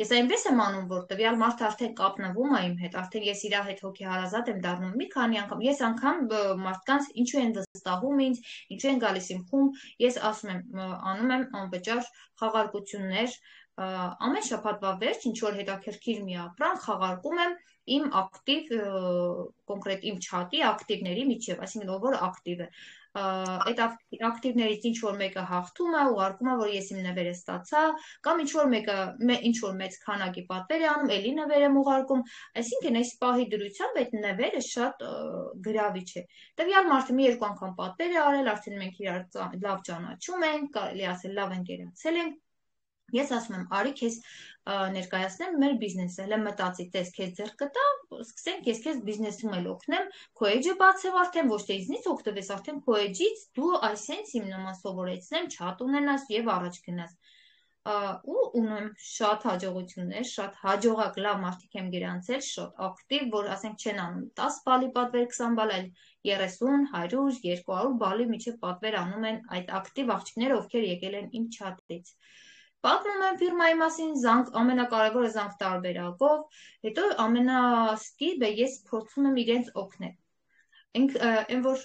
Ես այնպես եմ անում, որ տվյալ մարդը արդեն կապնվում է իմ հետ, արդեն ես իր հետ հոգեհարազատ եմ դառնում մի քանի անգամ։ Ես անգամ մարդկանց ինչու են վստահում ինձ, ինչու են գալիս իմ խումբ, ես ասում եմ, անում եմ անվճար խաղարկություններ, ամեն շաբաթվա վերջ ինչ որ հետաքրքիր մի ապրանք խաղարկում եմ իմ ակտիվ կոնկրետ իմ չաթի ակտիվների միջև, այսինքն ով որ ակտիվ է, այդ ակտիվներից ինչ որ մեկը հաղթում է, ուղարկում է, որ ես իմ նվերը ստացա, կամ ինչ որ մեկը ինչ որ մեծ քանակի պատվեր է անում, էլի նվեր եմ ուղարկում, այսինքն այս պահի դրությամբ այդ նվերը շատ գրավիչ է։ Տվյալ մարդը մի 2 անգամ պատվեր է արել, արդեն մենք իրար լավ ճանաչում ենք, կարելի ասել լավ ընկերացել ենք։ Ես ասում եմ, արի քեզ ներկայացնեմ մեր բիզնեսը, հələ մտածի, տես քեզ ձեռք կտա, սկսենք, ես քեզ բիզնեսում էլ օգնեմ, քո էջը բացեմ արդեն, ոչ թե ինձնից օգտվես, արդեն քո էջից դու այսենց իմ նման սովորեցնեմ, չաթ ունենաս եւ առաջ գնաս։ Ու ունեմ շատ հաջողություններ, շատ հաջողակ լավ մարդիկ եմ գրանցել, շատ ակտիվ, որ ասենք չեն անում 10 բալի պատվեր, 20 բալ, այլ 30, 100, 200 բալի միջև պատվեր անում են այդ ակտիվ աղջիկները, ովքեր եկել են իմ չաթից։ Պատմում եմ ֆիրմայի մասին, զանգ, ամենակարևորը զանգ տարբերակով, հետո ամենասկիզբը ես փորձում եմ իրենց օգնել։ Այն որ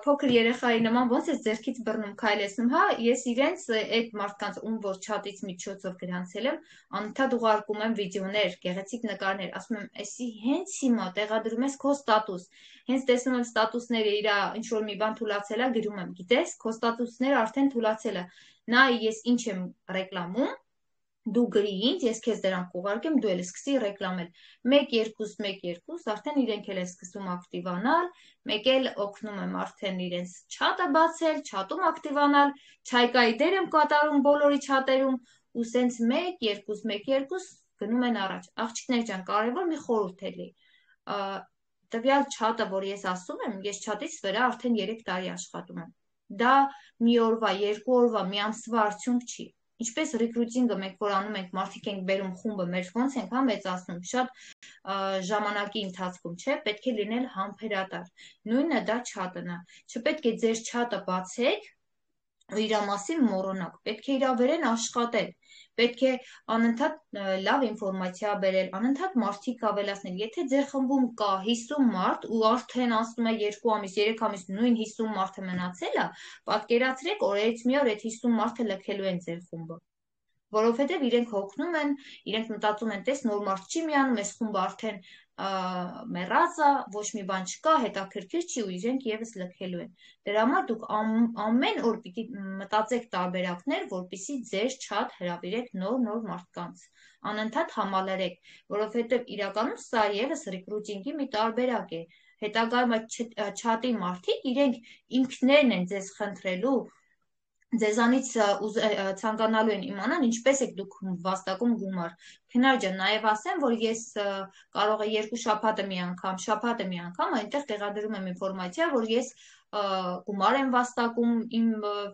փոքր երեխայի նման ոնց ես ձեռքից բռնում քայլեցնում, հա, ես իրենց այդ մարդկանց ում որ չաթից միջոցով գրանցել եմ, անընդհատ ուղարկում եմ վիդեոներ, գեղեցիկ նկարներ, ասում եմ, էսի հենց հիմա տեղադրում ես քո ստատուս։ Հենց տեսնում եմ ստատուսները իր ինչ որ մի բան թուլացել է, գրում եմ, գիտես, քո ստատուսները արդեն թուլացել է։ Նա ես ինչ եմ ռեկլամում, դու գրի ինձ, ես քեզ դրանք կուղարկեմ, դու էլ սկսի ռեկլամել։ 1-2 արդեն իրենք էլ են սկսում ակտիվանալ, մեկ էլ օգնում եմ արդեն իրենց չաթը բացել, չաթում ակտիվանալ, Չայկայի դեր եմ կատարում բոլորի չաթերում ու սենց 1-2 գնում են առաջ։ Աղջիկներ ջան, կարևոր մի խորհուրդ էլի։ Տվյալ չաթը, որ ես ասում եմ, ես չաթից վրա արդեն 3 տարի աշխատում եմ։ Դա մի օրվա, 2 օրվա, մի ամսվա արդյունք չի։ Ինչպես ռիկրուտինգը մենք որ անում ենք, մարդիկ ենք բերում խումբը, մեր ոնց ենք հա մեծացնում, շատ ժամանակի ընթացքում, չէ, պետք է լինել համբերատար։ Նույնը դա չաթն է։ Չպետք է ձեր չաթը բացեք ու իր մասին մոռանաք, պետք է իրա վերեն աշխատել, պետք է անընդհատ լավ ինֆորմացիա բերել, անընդհատ մարդիկ ավելացնել։ Եթե ձեր խմբում կա 50 մարդ ու արդեն ասում է 2 ամիս, 3 ամիս նույն 50 մարդը մնացել է, պատկերացրեք օրերից մի օր այդ 50 մարդը լքելու են ձեր խումբը։ որովհետև իրենք հոգնում են, իրենք մտածում են, տես նոր մարդ չի միանում, այս խումբը արդեն մեռած է, ոչ մի բան չկա, հետաքրքիր չի ու իրենք եւս լքելու են։ Դրա համար դուք ամեն օր պիտի մտածեք տարբերակներ, որպեսզի ձեր չաթ հրավիրեք նոր մարդկանց, անընդհատ համալրեք, որովհետև իրականում սա եւս ռիկրուտինգի մի տարբերակ է։ Հետագայում այդ չաթի մարդիկ իրենք ինքներն են ձեզ խնդրելու, ձեզանից ցանկանալու են իմանալ ինչպես եք դուք վաստակում գումար։ Քնար ջան, նաև ասեմ, որ ես կարող է 2 շաբաթը մի անգամ այնտեղ տեղադրում եմ ինֆորմացիա, որ ես գումար եմ վաստակում իմ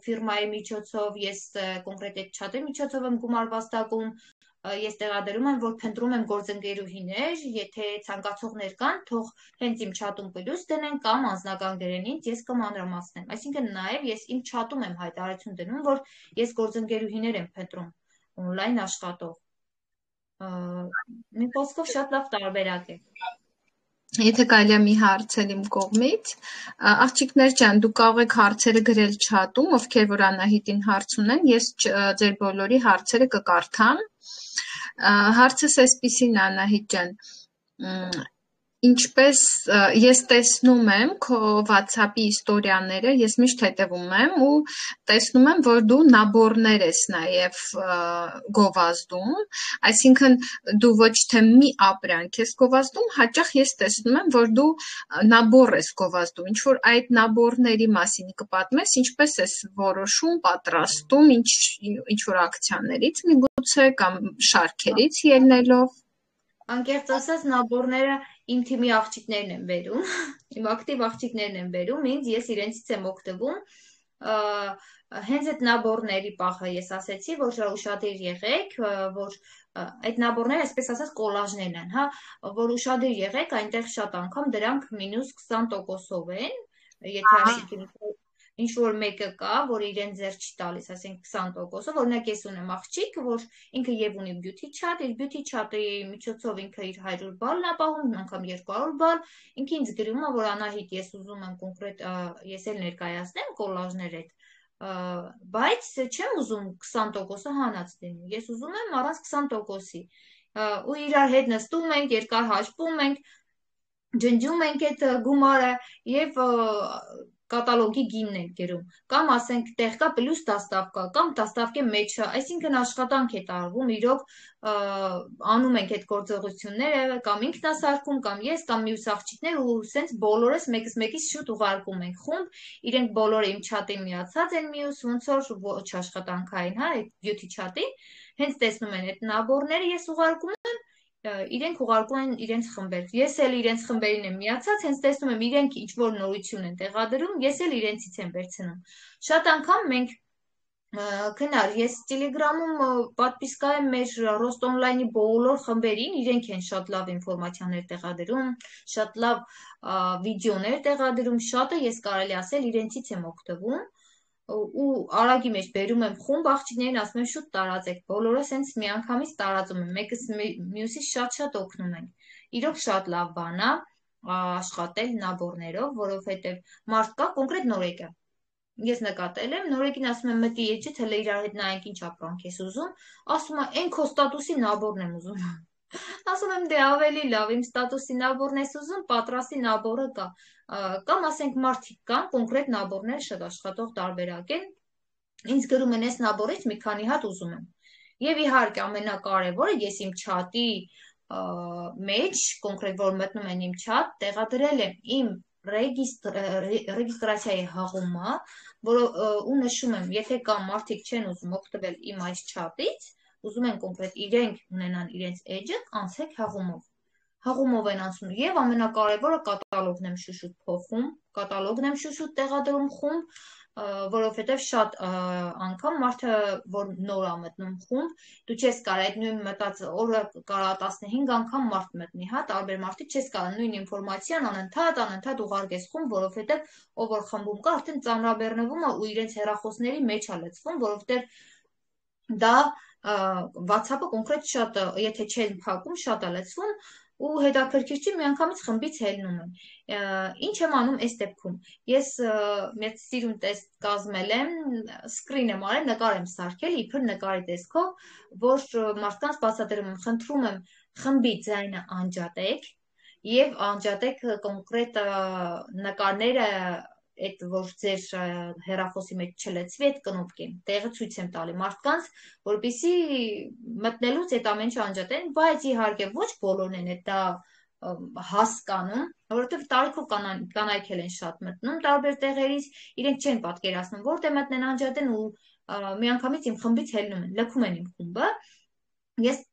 ֆիրմայի միջոցով, ես կոնկրետ այդ չաթի միջոցով եմ գումար վաստակում, ես տեղադրում եմ, որ փնտրում եմ գործընկերուհիներ, եթե ցանկացողներ կան, թող հենց իմ չաթում պլյուս դնեն կամ անձնական գրեն ինձ, ես կմանրամասնեմ։ Այսինքն նաև ես իմ չաթում եմ հայտարարություն դնում, որ ես գործընկերուհիներ եմ փնտրում օնլայն աշխատող։ Մի խոսքով շատ լավ տարբերակ է։ Եթե կարելի է մի հարց էլ իմ կողմից, աղջիկներ ջան, դուք կարող եք հարցերը գրել չաթում, ովքեր որ Անահիտին հարց ունեն, ես ձեր բոլորի հարցերը կկարդամ։ Հարցս էսպիսին Անահիտ ջան, ինչպես ես տեսնում եմ քո WhatsApp-ի իստորիաները, ես միշտ հետևում եմ ու տեսնում եմ, որ դու նաբորներ ես նաև գովազդում, այսինքն դու ոչ թե մի ապրանք ես գովազդում, հաճախ ես տեսնում եմ, որ դու նաբոր ես գովազդում, ինչ որ այդ նաբորների մասին կպատմես, ինչպես ես որոշում, պատրաստում, ինչ որ ակցիաներից միգուցե կամ շարքերից ելնելով։ Անկեղծ ասած, նաբորները իմ թիմի աղջիկներն են բերում, իմ ակտիվ աղջիկներն են բերում ինձ, ես իրենցից եմ օգտվում, հենց այդ նաբորների պահը ես ասեցի, որ ուշադիր եղեք, որ այդ նաբորները, այսպես ասած, կոլաժներն են, հա, որ ուշադիր եղեք, այնտեղ շատ անգամ դրանք մինուս 20%-ով են, եթե այսինքն ինչ որ մեկը կա, որ իրեն ձեռ չի տալիս, ասենք 20%-ով, օրինակ ես ունեմ աղջիկ, որ ինքը եւ ունի beauty chat, իր beauty chat-ի միջոցով ինքը իր 100 բալն ապահում, անգամ 200 բալ, ինքը ինձ գրում է, որ Անահիտ, ես ուզում եմ կոնկրետ, ես էլ ներկայացնեմ կոլաժներ այդ, բայց չեմ ուզում 20%-ը հանած դնի, ես ուզում եմ առանց 20%-ի, ու իրար հետ նստում ենք, երկար հաշվում ենք, ջնջում ենք այդ գումարը եւ կատալոգի գինն ենք գրում, կամ ասենք տեղ կա պլյուս դաստավկա, կամ դաստավկի մեջը, այսինքն աշխատանք է տարվում, իրոք անում ենք այդ գործողությունները, կամ ինքնասարքում, կամ ես, կամ մյուս աղջիկներ ու սենց բոլորս մեկս մեկից շուտ ուղարկում ենք խումբ, իրենք բոլորը իմ չաթին միացած են մյուս, ոնց որ ոչ աշխատանքային, հա, այդ beauty չաթին, հենց տեսնում են այդ նաբորները ես ուղարկում եմ, իրենք ուղարկում են իրենց խմբեր, ես էլ իրենց խմբերին եմ միացած, հենց տեսնում եմ իրենք ինչ որ նորություն են տեղադրում, ես էլ իրենցից եմ վերցնում, շատ անգամ մենք քնար, ես Telegram-ում պատպիսկա եմ մեր Rost Online-ի բոլոր խմբերին, իրենք են շատ լավ ինֆորմացիաներ տեղադրում, շատ լավ վիդեոներ տեղադրում, շատը ես կարելի ասել իրենցից եմ օգտվում ու արագի մեջ բերում եմ խումբ աղջիկներին, ասում եմ շուտ տարածեք, բոլորը սենց միանգամից տարածում եմ, մեկս մյուսից շատ օգնում ենք, իրոք շատ լավ բան է աշխատել նաբորներով, որովհետև մարդ կա կոնկրետ նորեկը, ես նկատել եմ, նորեկին ասում եմ մտի եջի, թելե իրար հետ նայենք ինչ ապրանք ես ուզում, ասում է այն քո ստատուսի նաբորն եմ ուզում, ասում եմ դե ավելի լավ, իմ ստատուսի նաբորն ես ուզում, պատրաստի նաբորը կա, կամ ասենք մարդիկ կան, կոնկրետ նաբորներ շատ աշխատող տարբերակ են, ինձ գրում են այս նաբորից մի քանի հատ ուզում եմ, եւ իհարկե ամենակարևորը ես իմ չաթի մեջ, կոնկրետ որ մտնում են իմ չաթ, տեղադրել եմ իմ ռեգիստրացիայի հղումը, ու նշում եմ, եթե կամ մարդիկ չեն ուզում օգտվել իմ այս չաթից, ուզում են կոնկրետ իրենք ունենան իրենց edge-ը, անցեք հղումով են անցնում եւ ամենակարևորը կատալոգն եմ շուշուտ փոխում, կատալոգն եմ շուշուտ տեղադրում խումբ, որովհետեւ շատ անգամ մարդը որ նոր է մտնում խումբ, դու չես կարող այդ նույն մտած օրը կարա 15 անգամ մարդ մտնի, հա, տարբեր մարդիկ չես կարող նույն ինֆորմացիան անընդհատ ուղարկես խումբ, որովհետեւ ով որ խմբում կա, արդեն ծանրաբեռնվում է ու իրենց հեռախոսների մեջ է լցվում, որովհետեւ դա WhatsApp-ը կոնկրետ շատ, եթե չեն փակում, շատ է լցվում ու հետաքրքիր չի միանգամից խմբից ելնում են։ Ինչ եմ անում այս դեպքում։ Ես մեծ սիրուն տեստ կազմել եմ, սկրին եմ արել, նկար եմ սարքել, իբր նկարի տեսքով, որ մարդկանց բացատրում եմ, խնդրում եմ խմբի ձայնը անջատեք եւ անջատեք կոնկրետ նկարները այդ որ ձեր հեռախոսի մեջ չլցվի այդ կնոպկին, տեղը ցույց եմ տալի մարդկանց, որպեսզի մտնելուց այդ ամեն ինչը անջատեն, բայց իհարկե ոչ բոլորն են դա հասկանում, որովհետև տարիքով կանայք են շատ մտնում տարբեր տեղերից, իրենք չեն պատկերացնում, որտեղ մտնեն անջատեն ու միանգամից իմ խմբից ելնում են, լքում են իմ խումբը, ես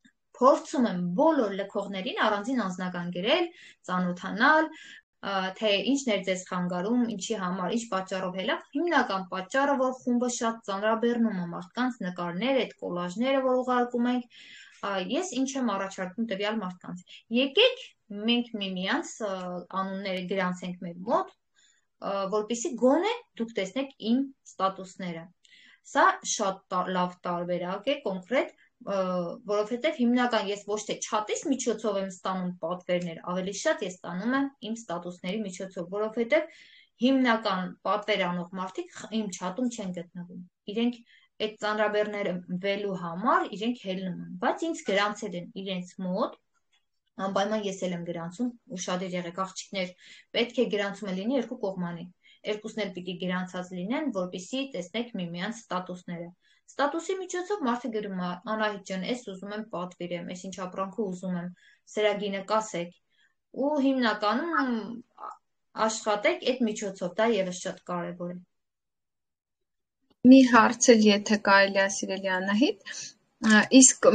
փորձում եմ բոլոր լքողներին առանձին անձնական գրել, ծանոթանալ, թե ինչն էր ձեզ խանգարում, ինչի համար, ինչ պատճառով հելավ, հիմնական պատճառը, որ խումբը շատ ծանրաբեռնում է մարդկանց նկարները, այդ կոլաժները, որ ուղարկում ենք, ես ինչ եմ առաջարկում տվյալ մարդկանց։ Եկեք մենք միմյանց անունները գրանցենք մեր մոտ, որպեսզի գոնե դուք տեսնեք իմ ստատուսները։ Սա շատ լավ տարբերակ է կոնկրետ, որովհետև հիմնական ես ոչ թե չաթից միջոցով եմ ստանում պատվերներ, ավելի շատ ես ստանում եմ իմ ստատուսների միջոցով, որովհետև հիմնական պատվեր անող մարդիկ իմ չաթում չեն գտնվում։ Իրենք այդ ծանրաբեռները վելու համար իրենք հելնում են, բայց ինձ գրանցել են իրենց մոտ, անպայման ես էլ եմ գրանցում, ուշադիր եղեք աղջիկներ, պետք է գրանցումը լինի երկու կողմանի, երկուսն էլ պիտի գրանցած լինեն, որպեսզի տեսնեք միմյանց ստատուսները։ Ստատուսի միջոցով մարդը գրում է, Անահիտ ջան, ես ուզում եմ պատվիրեմ, ես ինչ ապրանքը ուզում եմ, սրագինը կասեք, ու հիմնականում աշխատեք այդ միջոցով, դա եւս շատ կարևոր է։ Մի հարց էլ եթե կարելի է սիրելի Անահիտ, իսկ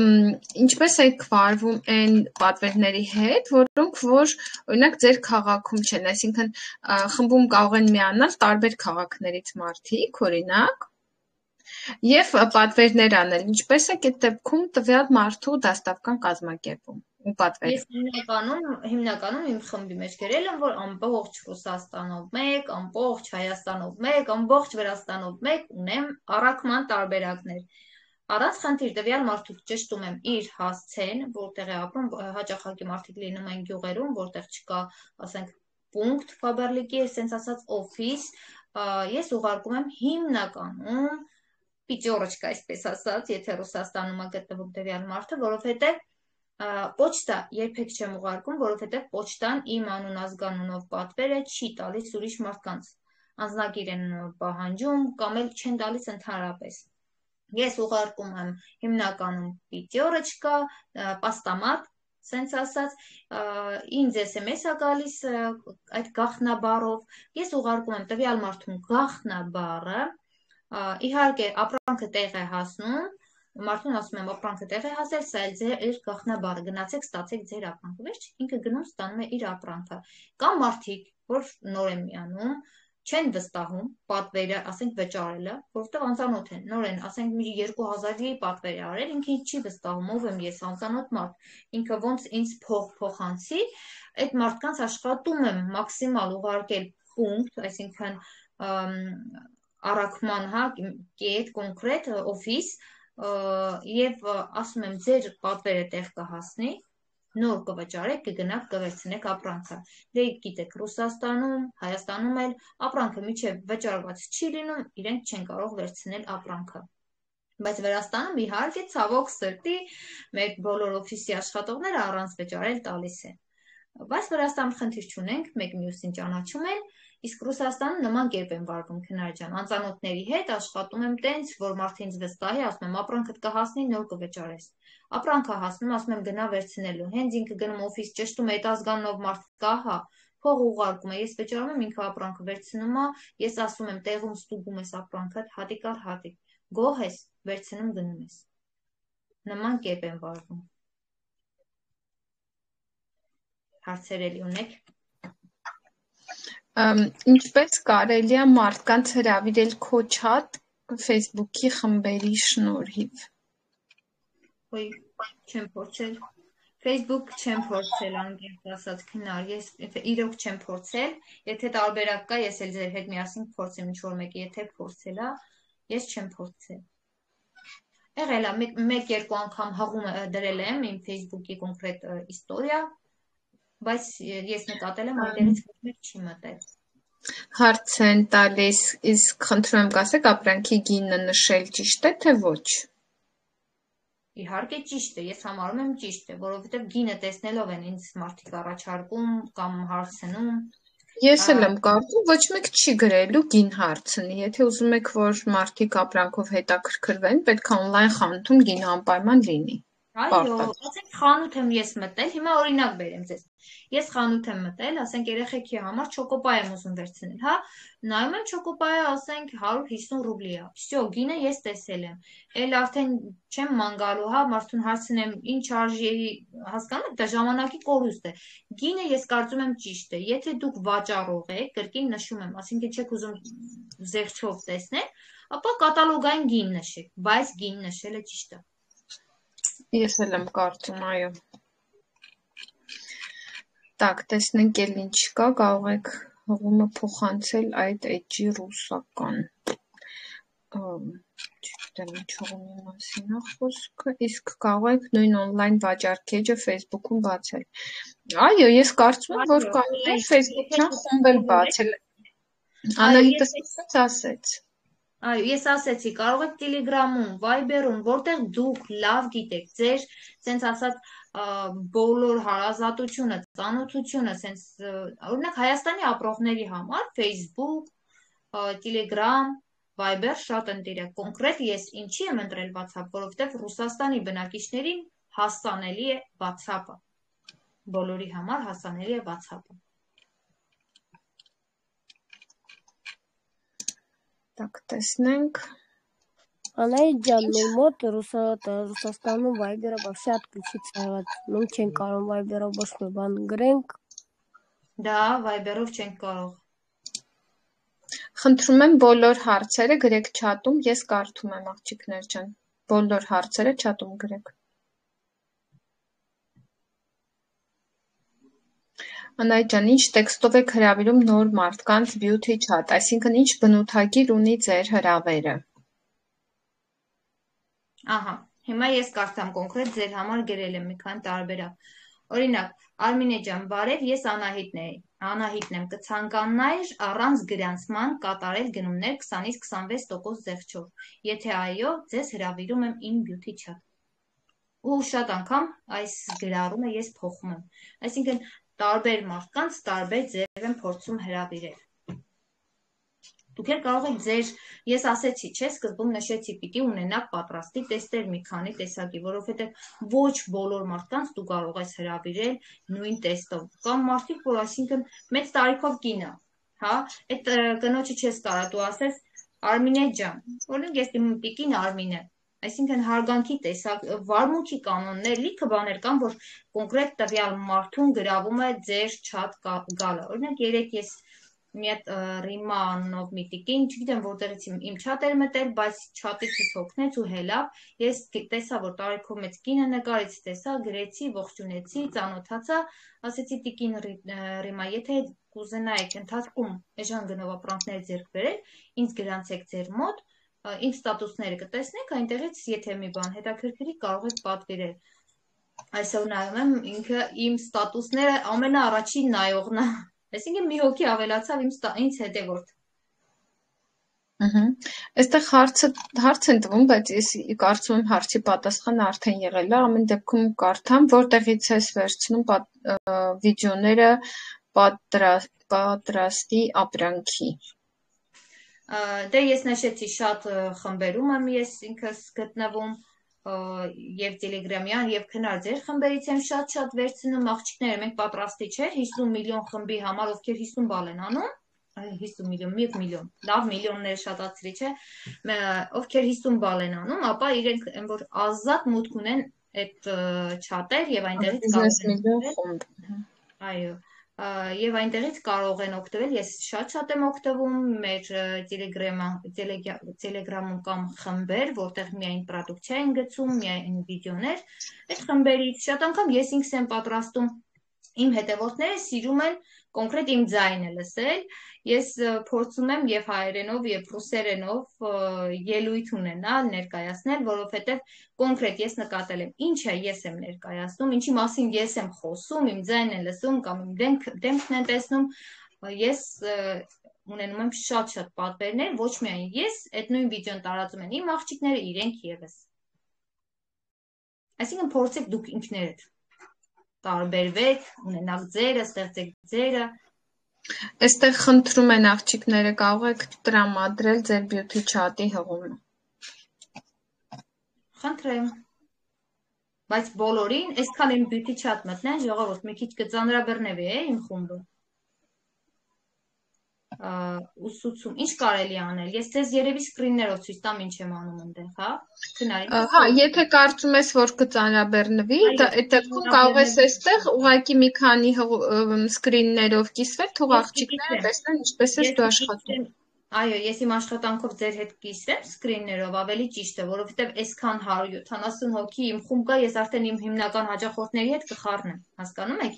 ինչպես եք վարվում այն պատվերների հետ, որոնք որ օրինակ ձեր քաղաքում չեն, այսինքն խմբում կարող են միանալ տարբեր քաղաքներից մարդիկ, օրինակ, եւ պատվերներ անել, ինչպես է այդ դեպքում տվյալ մարդու դաստավկան կազմակերպում ու պատվեր։ Ես հիմնականում իմ խմբի մեջ գրել եմ, որ ամբողջ Ռուսաստանով 1, ամբողջ Հայաստանով 1, ամբողջ Վրաստանով 1 ունեմ առաքման տարբերակներ։ Առանց խնդիր տվյալ մարդու ճշտում եմ իր հասցեն, որտեղ է ապրում, հաճախակի մարդիկ լինում են գյուղերում, որտեղ չկա, ասենք, պունկտ ֆաբերլիկի, այսպես ասած, օֆիս, ես ուղարկում եմ հիմնականում Պիճորոչկա, այսպես ասած, եթե Ռուսաստանում է գտնվում տվյալ մարդը, որովհետև պոչտա երբեք չեմ ուղարկում, որովհետև պոչտան իմ անուն ազգանունով պատվերը չի տալիս ուրիշ մարդկանց, անձնագիր են պահանջում կամ էլ չեն տալիս ընդհանրապես։ Ես ուղարկում եմ հիմնականում Պիճորոչկա, պաստամատ, սենց ասած, ինձ SMS է գալիս այդ գաղտնաբառով, ես ուղարկում եմ տվյալ մարդուն գաղտնաբառը, իհարկե ապրանքը տեղ է հասնում, մարդուն ասում եմ ապրանքը տեղ է հասել, սա էլ ձեր գաղտնաբառը, գնացեք ստացեք ձեր ապրանքը, վերջ ինքը գնում ստանում է իր ապրանքը, կամ մարդիկ, որ նոր են միանում, չեն վստահում պատվերը, ասենք վճարելը, որովհետև անծանոթ են, նոր են, ասենք մի 2000-ի պատվեր է արել, ինքը ինձ չի վստահում, ով եմ ես, անծանոթ մարդ, ինքը ոնց ինձ փոխանցի, այդ մարդկանց աշխատում եմ մաքսիմալ ուղարկել պունկտ, այսինքն առաքման, հա, կետ, կոնկրետ օֆիս, եւ ասում եմ ձեր պատվերը տեղ կհասնի, նոր կվճարեք, կգնաք կվերցնեք ապրանքը։ Դե գիտեք, Ռուսաստանում, Հայաստանում էլ ապրանքը միջև վճարված չի լինում, իրենք չեն կարող վերցնել ապրանքը։ Բայց Վրաստանում իհարկե ցավոք սրտի մեր բոլոր օֆիսի աշխատողները առանց վճարել տալիս են։ Բայց Վրաստանում խնդիր չունենք, մեկ մյուսին ճանաչում են, իսկ Ռուսաստանում նման կերպ են վարվում քնար ջան, անծանոթների հետ աշխատում եմ տենց, որ մարդը ինձ վստահի, ասում եմ ապրանքդ կհասնի, նոր կվճարես։ Ապրանքը հասնում, ասում եմ գնա վերցնելու։ Հենց ինքը գնում օֆիս ճշտում է, այդ ազգանով մարդ կա, հա, փող ուղարկում է, ես վճարում եմ, ինքը ապրանքը վերցնում է, ես ասում եմ տեղում ստուգում ես ապրանքդ, հատիկ առ հատիկ։ Գոհ ես, վերցնում գնում ես։ Նման կերպ են վարվում։ Հարցեր էլի ունեք։ Ինչպես կարելի է մարդկանց հրավիրել քո չաթ Facebook-ի խմբերի շնորհիվ։ Ոյ, չեմ փորձել։ Facebook չեմ փորձել, անգամ ասած քնար, ես իրոք չեմ փորձել, եթե տարբերակ կա, ես էլ ձեր հետ միասին փորձեմ ինչ-որ մեկը, եթե փորձել է, ես չեմ փորձել։ Եղել է, մեկ-երկու անգամ հղում դրել եմ իմ Facebook-ի կոնկրետ իստորիա, բայց ես նկատել եմ այնտեղից ոչ մեկ չի մտել։ Հարց են տալիս, իսկ խնդրում եմ կասեք, ապրանքի գինը նշել ճիշտ է, թե ոչ։ Իհարկե ճիշտ է, ես համարում եմ ճիշտ է, որովհետև գինը տեսնելով են ինձ մարդիկ առաջարկում կամ հարցնում։ Ես էլ եմ կարծում, ոչ մեկ չի գրելու գին հարցնի, եթե ուզում եք, որ մարդիկ ապրանքով հետաքրքրվեն, պետք է օնլայն խանութում գինը անպայման լինի։ Այո, ասենք խանութ եմ ես մտել, հիմա օրինակ բերեմ ձեզ։ Ես խանութ եմ մտել, ասենք երեխեքի համար չոկոպայ եմ ուզում վերցնել, հա, նայում եմ չոկոպայը, ասենք 150 ռուբլի է։ Всё, գինը ես տեսել եմ։ Էլ արդեն չեմ ման գալու, հա, մարդուն հարցնեմ, ինչ արժի, հասկանաք, դա ժամանակի կորուստ է։ Գինը ես կարծում եմ ճիշտ է։ Եթե դուք վաճառող եք, կրկին նշում եմ, ասենք չեք ուզում զեղչով տեսնել, ապա կատալոգային գին նշեք, բայց գին նշելը ճիշտ է։ Ես էլ եմ կարծում, այո։ Так, տեսնենք էլ ինչ կա, կարող եք հղումը փոխանցել այդ էջի ռուսական։ Չգիտեմ ինչ հղումի մասին է խոսքը, իսկ կարող եք նույն օնլայն վաճառքի էջը Facebook-ում բացել։ Այո, ես կարծում եմ, որ կարող է Facebook-յան խումբ էլ բացել։ Անահիտը ասեց։ Այո, ես ասեցի, կարող եք Telegram-ում, Viber-ում, որտեղ դուք լավ գիտեք, ձեր սենց ասած բոլոր հարազատությունը, ծանոթությունը, սենց օրինակ Հայաստանի ապրողների համար Facebook, Telegram, Viber շատ ընտիր է։ Կոնկրետ ես ինչի եմ ընտրել WhatsApp, որովհետև Ռուսաստանի բնակիչներին հասանելի է WhatsApp-ը։ Բոլորի համար հասանելի է WhatsApp-ը։ Так, տեսնենք։ Անահիտ ջան, մեր մոտ Ռուսաստանում Viber-ը вообще отключить եղած։ Մենք չենք կարող Viber-ով ոչ մի բան գրենք։ Դա Viber-ով չենք կարող։ Խնդրում եմ բոլոր հարցերը գրեք չաթում, ես կարդում եմ աղջիկներ ջան։ Բոլոր հարցերը չաթում գրեք։ Անահիտ ջան, ինչ տեքստով եք հրավիրում նոր մարդկանց beauty chat, այսինքն ինչ բնութագիր ունի ձեր հրավերը։ Ահա, հիմա ես կարդամ կոնկրետ ձեր համար գրել եմ մի քանի տարբերակ։ Օրինակ, Արմինե ջան, բարև, ես Անահիտն եմ, կցանկանայր առանց գրանցման կատարել գնումներ 20-ից 26% զեղչով։ Եթե այո, ձեզ հրավիրում եմ in beauty chat։ Ու շատ անգամ այս գրառումը ես փոխում եմ։ Այսինքն տարբեր մարդկանց տարբեր ձև եմ փորձում հրավիրել։ Դուք էլ կարող եք ձեր, ես ասեցի, չէ, սկզբում նշեցի, պիտի ունենաք պատրաստի տեստեր մի քանի տեսակի, որովհետև ոչ բոլոր մարդկանց դու կարող ես հրավիրել նույն տեստով։ Կամ մարդիկ, որ այսինքն մեծ տարիքով կին է, հա, այդ կնոջը չես կարա դու ասես Արմինե ջան, օրինակ ես իմ տիկին Արմինե, այսինքն հարգանքի տեսակ, վարմունքի կանոններ, լիքը բաներ կան, որ կոնկրետ տվյալ մարդուն գրավում է ձեր chat գալը։ Օրինակ երեք ես մի հատ Ռիմա անունով մի տիկին, չգիտեմ որտեղից իմ chat էր մտել, բայց chat-ից օգնեց ու հելավ։ Ես տեսա, որ տարիքով մեծ կինը նկարից տեսա, գրեցի, ողջունեցի, ծանոթացա, ասեցի տիկին Ռիմա, եթե կուզենայիք ընթացքում էժան գնով ապրանքներ ձեռք բերել, ինձ գրանցեք ձեր մոտ, իմ ստատուսները կտեսնեք, այնտեղից եթե մի բան հետաքրքրի կարող եք պատվիրել։ Այսօր նայում եմ, ինքը իմ ստատուսները ամենաառաջին նայողն է։ Այսինքն մի հոգի ավելացավ ինձ հետևորդ։ Այստեղ հարց են տվում, բայց ես կարծում եմ հարցի պատասխանը արդեն եղել է, ամեն դեպքում կարդամ, որտեղից ես վերցնում վիդեոները պատրաստի ապրանքի։ Դե ես նշեցի շատ խմբերում եմ ես ինքս գտնվում եւ Telegram-յան եւ քնար ձեր խմբերից եմ շատ վերցնում աղջիկները, մենք պատրաստի չէ 50 միլիոն խմբի համար, ովքեր 50 բալ են անում, 50 միլիոն, 1 միլիոն, լավ միլիոնները շատացրի չէ, ովքեր 50 բալ են անում, ապա իրենք են որ ազատ մուտք ունեն այդ չաթեր եւ այնտեղից կարող են այո եւ այնտեղից կարող են օգտվել, ես շատ եմ օգտվում մեր Telegram-ում կամ խմբեր, որտեղ միայն պրոդուկցիա են գցում, միայն վիդեոներ, այդ խմբերից շատ անգամ ես ինքս եմ պատրաստում, իմ հետևորդները սիրում են կոնկրետ իմ ձայնը լսել, ես փորձում եմ եւ հայերենով եւ ռուսերենով ելույթ ունենալ, ներկայացնել, որովհետեւ կոնկրետ ես նկատել եմ ինչը ես եմ ներկայացնում, ինչի մասին ես եմ խոսում, իմ ձայնն են լսում կամ իմ դեմքն են տեսնում, ես ունենում եմ շատ պատվերներ, ոչ միայն ես, այդ նույն վիդեոն տարածում են իմ աղջիկները, իրենք եւս։ Այսինքն փորձեք դուք ինքներդ տարբերվեք, ունենաք ձերը, ստեղծեք ձերը։ Այստեղ խնդրում են աղջիկները, կարող եք տրամադրել ձեր beauty chat-ի հղումը։ Խնդրեմ։ Բայց բոլորին, այսքան իմ beauty chat մտնեն, ժողովուրդ, մի քիչ կծանրաբեռնվի է իմ խումբը։ Ուսուցում, ինչ կարելի անել։ Ես ձեզ երևի սկրիններով ցույց տամ ինչ եմ անում այնտեղ, հա։ Հա, եթե կարծում ես, որ կծանրաբեռնվի, այդ դեպքում կարող ես այստեղ ուղղակի մի քանի սկրիններով կիսվել, թող աղջիկները տեսնեն ինչպես ես դու աշխատում։ Այո, ես իմ աշխատանքով ձեր հետ կիսվեմ սկրիններով, ավելի ճիշտ է, որովհետև այսքան 170 հոգի իմ խումբ կա, ես արդեն իմ հիմնական հաճախորդների հետ կխառնեմ, հասկանում եք։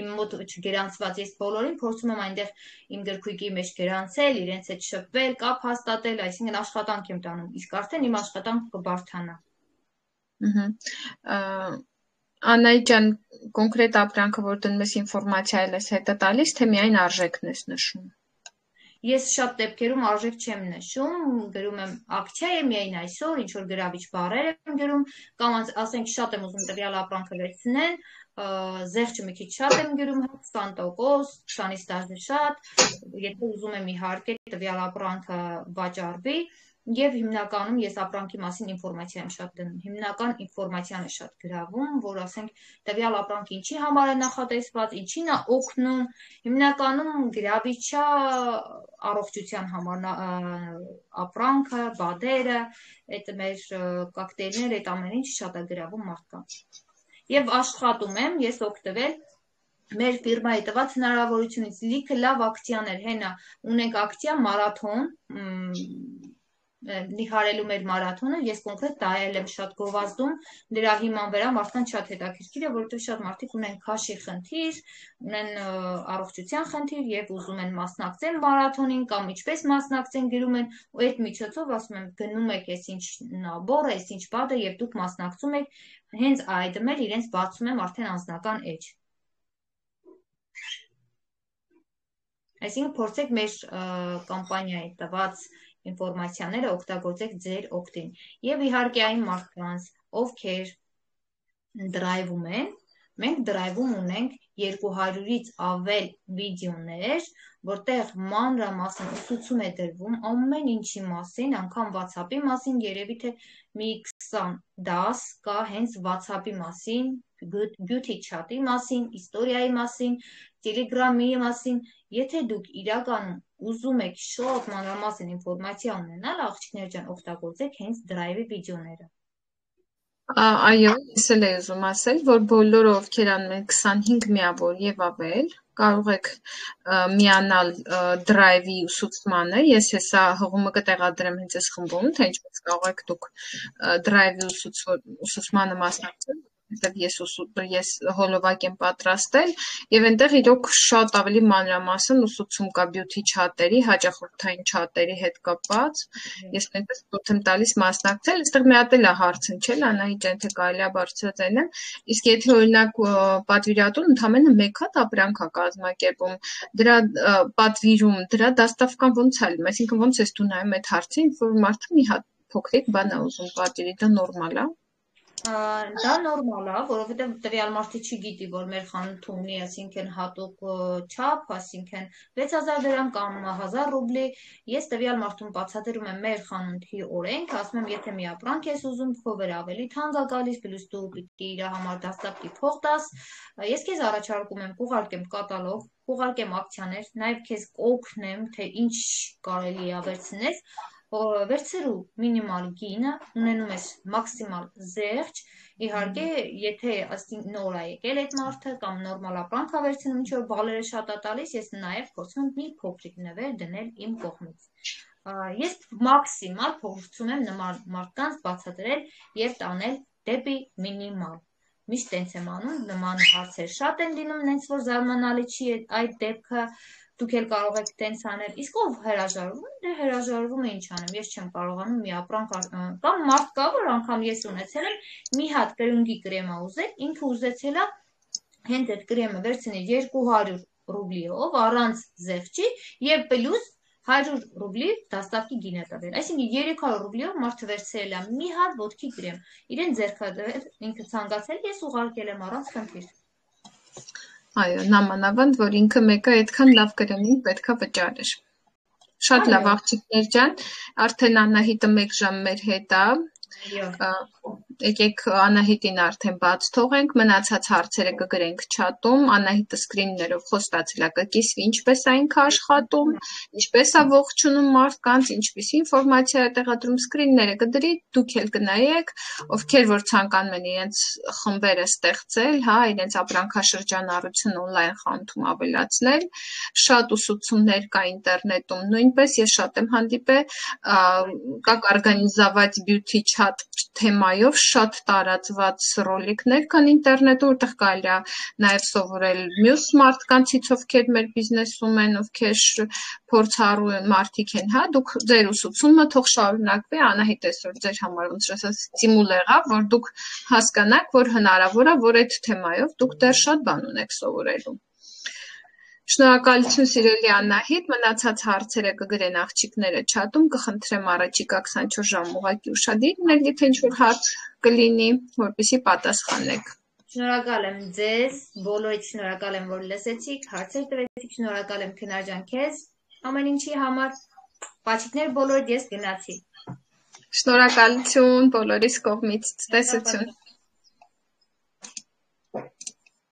Իմ մոտ չգերանցված, ես բոլորին փորձում եմ այնտեղ իմ գրքույկի մեջ գերանցել, իրենց հետ շփվել, կապ հաստատել, այսինքն աշխատանք եմ տանում, իսկ արդեն իմ աշխատանքը կբարթանա։ Անայի ջան, կոնկրետ ապրանքը, որ դնում ես ինֆորմացիա ես հետը տալիս, թե միայն արժեքն ես նշում։ Ես շատ դեպքերում արժեք չեմ նշում, գրում եմ ակցիա է միայն այսօր, ինչ որ գրավիչ բառեր եմ գրում, կամ ասենք շատ եմ ուզում տվյալ ապրանքը վերցնել, զեղչը մի քիչ շատ եմ գրում, 20%, 20-ից դաժե շատ, եթե ուզում եմ իհարկե տվյալ ապրանքը վաճառվի, եւ հիմնականում ես ապրանքի մասին ինֆորմացիա եմ շատ դնում, հիմնական ինֆորմացիան է շատ գրավում, որ ասենք տվյալ ապրանքը ինչի համար է նախատեսված, ինչին է օգնում, հիմնականում գրավիչա առողջության համար ապրանքը, բադերը, այդ մեր կոկտեյլները, այդ ամեն ինչ շատ է գրավում մարդկանց։ Եվ աշխատում եմ ես օգտվել մեր ֆիրմայի տված հնարավորությունից, լիքը լավ ակցիաներ, հենա ունենք ակցիա մարաթոն, նիհարելու մեր մարաթոնը, ես կոնկրետ դա եմ շատ գովազդում, դրա հիման վրա մարդկանց շատ հետաքրքիր է, որովհետև շատ մարդիկ ունեն քաշի խնդիր, ունեն առողջության խնդիր եւ ուզում են մասնակցել մարաթոնին կամ ինչպես մասնակցեն գրում են, ու այդ միջոցով ասում եմ գնում եք այս ինչ նաբորը, այս ինչ բադը եւ դուք մասնակցում եք, հենց այդմ էլ իրենց բացում եմ արդեն անձնական էջ։ Այսինքն փորձեք մեր կամպանիայի տված ինֆորմացիաները օգտագործեք ձեր օգտին։ Եվ իհարկե այն մարդկանց, ովքեր դրայվում են, մենք դրայվում ունենք 200-ից ավել վիդեոներ, որտեղ մանրամասն ուսուցում է դրվում ամեն ինչի մասին, անգամ WhatsApp-ի մասին, երևի թե մի 20 դաս կա հենց WhatsApp-ի մասին, beauty chat-ի մասին, իստորիայի մասին, Telegram-ի մասին, եթե դուք իրականում ուզում եք շատ մանրամասն ինֆորմացիա ունենալ, աղջիկներ ջան, օգտագործեք հենց դրայվի վիդեոները։ Այո, ես էլ եմ ուզում ասել, որ բոլորը ովքեր անում են 25 միավոր եւ ավել, կարող եք միանալ դրայվի ուսուցմանը, ես հեսա հղումը կտեղադրեմ հենց այս խմբում, թե ինչպես կարող եք դուք դրայվի ուսուցմանը մասնակցել, որովհետև ես հոլովակ եմ պատրաստել եւ այնտեղ իրոք շատ ավելի մանրամասն ուսուցում կա beauty chat-երի, հաճախորդային chat-երի հետ կապված։ Ես նույնպես փորձ եմ տալիս մասնակցել, այստեղ մի հատ էլ է հարցնչել, Անայի ջան, թե կարելի է բարձրացնել, իսկ եթե օրինակ պատվիրատուն ընդամենը մեկ հատ ապրանք է կազմակերպում, դրա պատվիրում, դրա դաստավկան ոնց է լինում, այսինքն ոնց ես դու նայում այդ հարցին, որ մարդը մի հատ փոքրիկ բան է ուզում պատվիրի, դա նորմալ է։ Դա նորմալ է, որովհետև տվյալ մարդը չգիտի, որ մեր խանութը ունի, այսինքն հատուկ չափ, այսինքն 6000 դրամ կամ 1000 ռուբլի, ես տվյալ մարդուն բացատրում եմ մեր խանութի օրենքը, ասում եմ, եթե մի ապրանք ես ուզում, քո վրա ավելի թանկ է գալիս, պլյուս դու պիտի իր համար դաստակի փող տաս, ես քեզ առաջարկում եմ կուղարկեմ կատալոգ, կուղարկեմ ակցիաներ, նաև քեզ կօգնեմ, թե ինչ կարելի է վերցնել, վերցրու մինիմալ գինը, ունենում ես մաքսիմալ զեղչ, իհարկե, եթե նոր է եկել այդ մարդը կամ նորմալ ապրանք է վերցնում, ինչ որ բալերը շատ է տալիս, ես նաև փորձում եմ մի փոքրիկ նվեր դնել իմ կողմից։ Ես մաքսիմալ փորձում եմ նման մարդկանց բացատրել եւ տանել դեպի մինիմալ։ միշտ տենց եմ անում, նման հարցեր շատ են լինում, նենց որ զարմանալի չի այդ դեպքը, դուք էլ կարող եք տենց անել, իսկ ով հրաժարվում, դե հրաժարվում է, ինչ անեմ, ես չեմ կարողանում մի ապրանք կամ մարդ կա, որ անգամ ես ունեցել եմ մի հատ կրունկի կրեմա ուզել, ինքը ուզեցել է հենց այդ կրեմը վերցնել 200 ռուբլիով առանց զեղչի եւ պլյուս 100 ռուբլի դաստակի գին է տվել, այսինքն 300 ռուբլիով մարդը վերցրել է մի հատ ոտքի կրեմ, իրեն ձեռքա դրել, ինքը ցանկացել, ես ուղարկել եմ առանց խնդիր։ Այո, նամանավանդ, որ ինքը մեկը այդքան լավ կրեմին պետքա վճարեր։ Շատ լավ աղջիկներ ջան, արդեն Անահիտը 1 ժամ մեր հետ է, եկեք Անահիտին արդեն բաց թողենք, մնացած հարցերը կգրենք չաթում, Անահիտը սկրիններով խոստացել է կկիսվի, ինչպես է ինքը աշխատում, ինչպես է ողջունում մարդկանց, ինչպես ինֆորմացիա է տեղադրում, սկրինները կդրի, դուք էլ կնայեք, ովքեր որ ցանկանում են իրենց խմբերը ստեղծել, հա, իրենց ապրանքաշրջանառությունը on-line խանութում ավելացնել, շատ ուսուցումներ կա ինտերնետում, նույնպես ես շատ եմ հանդիպել, как организовать beauty chat թեմայով շատ տարածված ռոլիկներ կան ինտերնետում, որտեղ կարելի է նաև սովորել մյուս մարդկանցից, ովքեր մեր բիզնեսում են, ովքեր փորձառու մարդիկ են, հա, դուք ձեր ուսուցումը թող շարունակվի, Անահիտ այսօր ձեր համար ոնց ասած ստիմուլ եղավ, որ դուք հասկանաք, որ հնարավոր է, որ այդ թեմայով դուք դեռ շատ բան ունեք սովորելու։ Շնորհակալություն սիրելի Անահիտ, մնացած հարցերը կգրեն աղջիկները չաթում, կխնդրեմ առաջիկա 24 ժամ ուղղակի ուշադիր լինել, եթե ինչ-որ հարց կլինի, որպեսզի պատասխանեք։ Շնորհակալ եմ ձեզ, բոլորիդ շնորհակալ եմ, որ լսեցիք, հարցեր տվեցիք, շնորհակալ եմ Քնար ջան քեզ, ամեն ինչի համար, պաչիկներ բոլորիդ ես գնացի։ Շնորհակալություն բոլորիս կողմից, ցտեսություն։